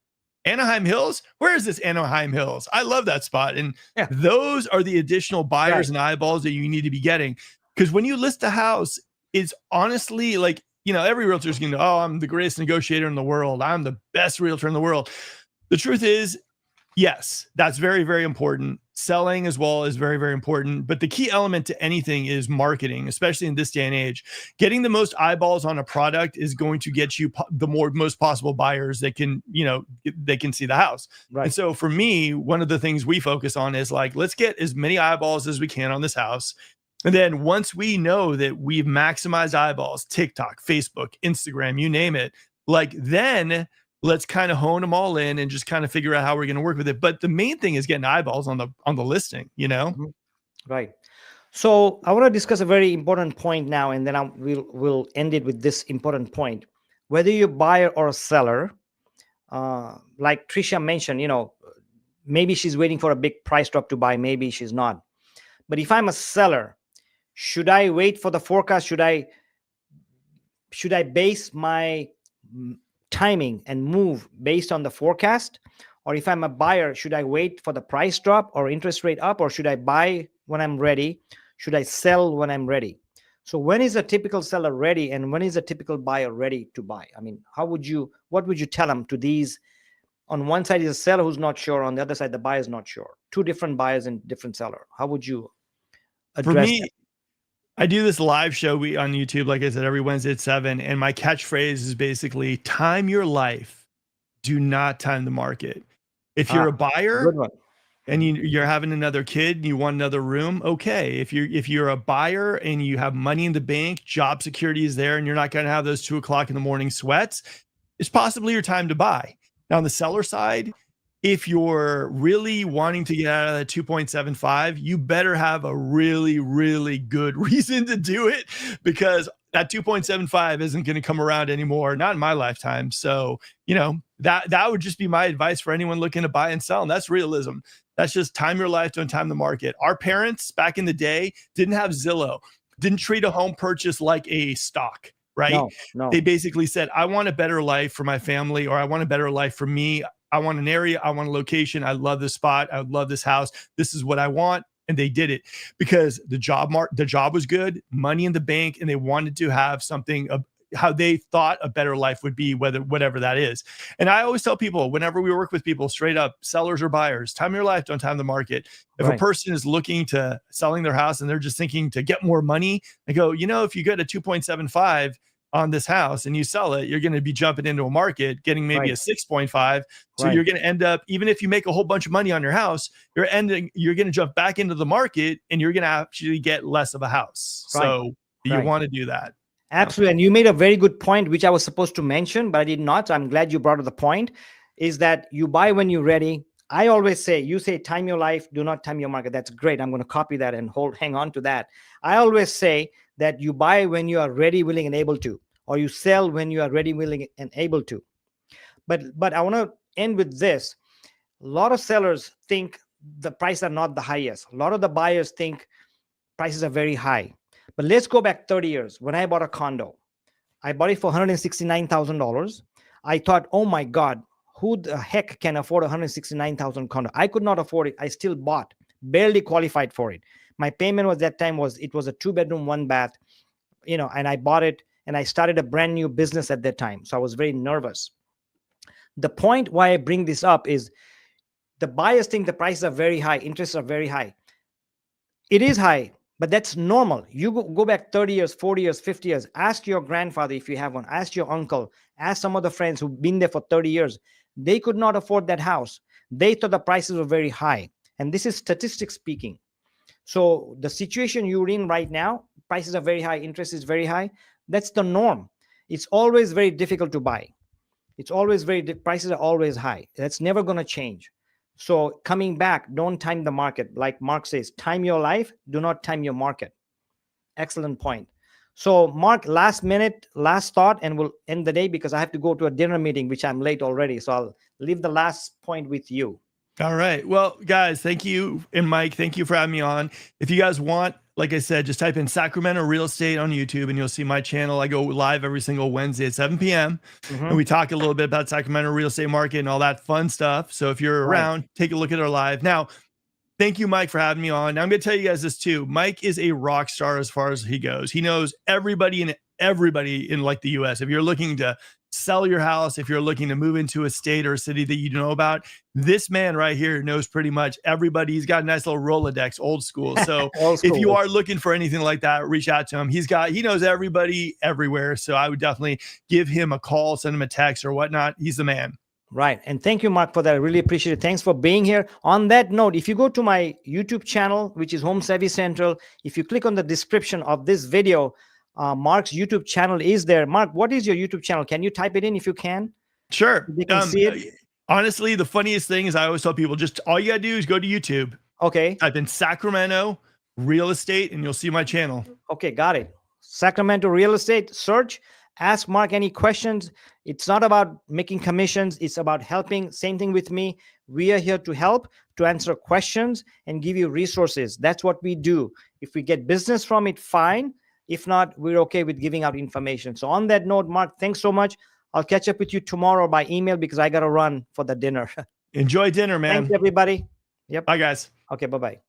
Anaheim Hills? Where is this Anaheim Hills? I love that spot. And those are the additional buyers and eyeballs that you need to be getting. Because when you list a house, it's honestly like, every realtor is going to go, oh, I'm the greatest negotiator in the world. I'm the best realtor in the world. The truth is, yes, that's very, very important. Selling as well is very, very important. But the key element to anything is marketing, especially in this day and age. Getting the most eyeballs on a product is going to get you the most possible buyers that can, they can see the house. Right. And so for me, one of the things we focus on is like, let's get as many eyeballs as we can on this house. And then once we know that we've maximized eyeballs, TikTok, Facebook, Instagram, you name it, like then let's kind of hone them all in and just kind of figure out how we're going to work with it. But the main thing is getting eyeballs on the listing, Right. So I want to discuss a very important point now, and then we'll end it with this important point. Whether you're a buyer or a seller, like Trisha mentioned, maybe she's waiting for a big price drop to buy, maybe she's not. But if I'm a seller, should I wait for the forecast? Should I base my timing and move based on the forecast? Or if I'm a buyer, should I wait for the price drop or interest rate up? Or should I buy when I'm ready? Should I sell when I'm ready? So when is a typical seller ready and when is a typical buyer ready to buy? I mean, what would you tell them to these? On one side is a seller who's not sure. On the other side, the buyer is not sure. Two different buyers and different seller. How would you address For me, that? I do this live show on YouTube, like I said, every Wednesday at 7. And my catchphrase is basically time your life. Do not time the market. If you're a buyer and you're having another kid and you want another room, okay. If you're a buyer and you have money in the bank, job security is there, and you're not going to have those 2 o'clock in the morning sweats, it's possibly your time to buy. Now on the seller side, if you're really wanting to get out of that 2.75, you better have a really, really good reason to do it, because that 2.75 isn't going to come around anymore, not in my lifetime. So, that would just be my advice for anyone looking to buy and sell. And that's realism. That's just time your life, don't time the market. Our parents back in the day didn't have Zillow, didn't treat a home purchase like a stock, right? No. They basically said, I want a better life for my family, or I want a better life for me. I want an area. I want a location. I love this spot. I love this house. This is what I want. And they did it because the job was good, money in the bank, and they wanted to have something of how they thought a better life would be, whatever that is. And I always tell people, whenever we work with people, straight up, sellers or buyers, time your life, don't time the market. If a person is looking to selling their house and they're just thinking to get more money, I go, if you get a 2.75 on this house and you sell it, you're going to be jumping into a market getting maybe a 6.5. So you're going to end up, even if you make a whole bunch of money on your house, you're going to jump back into the market and you're going to actually get less of a house. So you want to do that. Absolutely. And you made a very good point, which I was supposed to mention, but I did not. So I'm glad you brought up the point, is that you buy when you're ready. I always say, you say time your life, do not time your market. That's great. I'm going to copy that and hang on to that. I always say that you buy when you are ready, willing, and able to, or you sell when you are ready, willing, and able to. But I want to end with this. A lot of sellers think the prices are not the highest. A lot of the buyers think prices are very high. But let's go back 30 years. When I bought a condo, I bought it for $169,000. I thought, oh my God, who the heck can afford $169,000 condo? I could not afford it. I still bought, barely qualified for it. My payment was that time it was a 2-bedroom, 1-bath, and I bought it and I started a brand new business at that time. So I was very nervous. The point why I bring this up is the buyers think the prices are very high, interests are very high. It is high, but that's normal. You go back 30 years, 40 years, 50 years. Ask your grandfather if you have one. Ask your uncle. Ask some of the friends who've been there for 30 years. They could not afford that house. They thought the prices were very high. And this is statistics speaking. So the situation you're in right now, prices are very high, interest is very high. That's the norm. It's always very difficult to buy. It's always prices are always high. That's never going to change. So coming back, don't time the market. Like Mark says, time your life, do not time your market. Excellent point. So Mark, last minute, last thought, and we'll end the day because I have to go to a dinner meeting, which I'm late already. So I'll leave the last point with you. All right. Well, guys, thank you. And Mike, thank you for having me on. If you guys want, like I said, just type in Sacramento Real Estate on YouTube and you'll see my channel. I go live every single Wednesday at 7 p.m. And we talk a little bit about Sacramento real estate market and all that fun stuff. So if you're around, take a look at our live. Now, thank you, Mike, for having me on. Now, I'm going to tell you guys this too. Mike is a rock star as far as he goes. He knows everybody in like the US. If you're looking to sell your house, if you're looking to move into a state or a city that you know about, this man right here knows pretty much everybody. He's got a nice little Rolodex, old school. So if you are looking for anything like that, reach out to him. He knows everybody everywhere. So I would definitely give him a call, send him a text or whatnot. He's the man. Right. And thank you, Mark, for that. I really appreciate it. Thanks for being here. On that note, if you go to my YouTube channel, which is Home Savvy Central, if you click on the description of this video, Mark's YouTube channel is there. Mark, what is your YouTube channel? Can you type it in if you can? Sure. They can see it. Honestly, the funniest thing is I always tell people, just all you got to do is go to YouTube. Okay. Type in Sacramento Real Estate and you'll see my channel. Okay, got it. Sacramento Real Estate, search. Ask Mark any questions. It's not about making commissions. It's about helping. Same thing with me. We are here to help, to answer questions and give you resources. That's what we do. If we get business from it, fine. If not, we're okay with giving out information. So on that note, Mark, thanks so much. I'll catch up with you tomorrow by email because I got to run for the dinner. Enjoy dinner, man. Thanks, everybody. Yep. Bye, guys. Okay, bye-bye.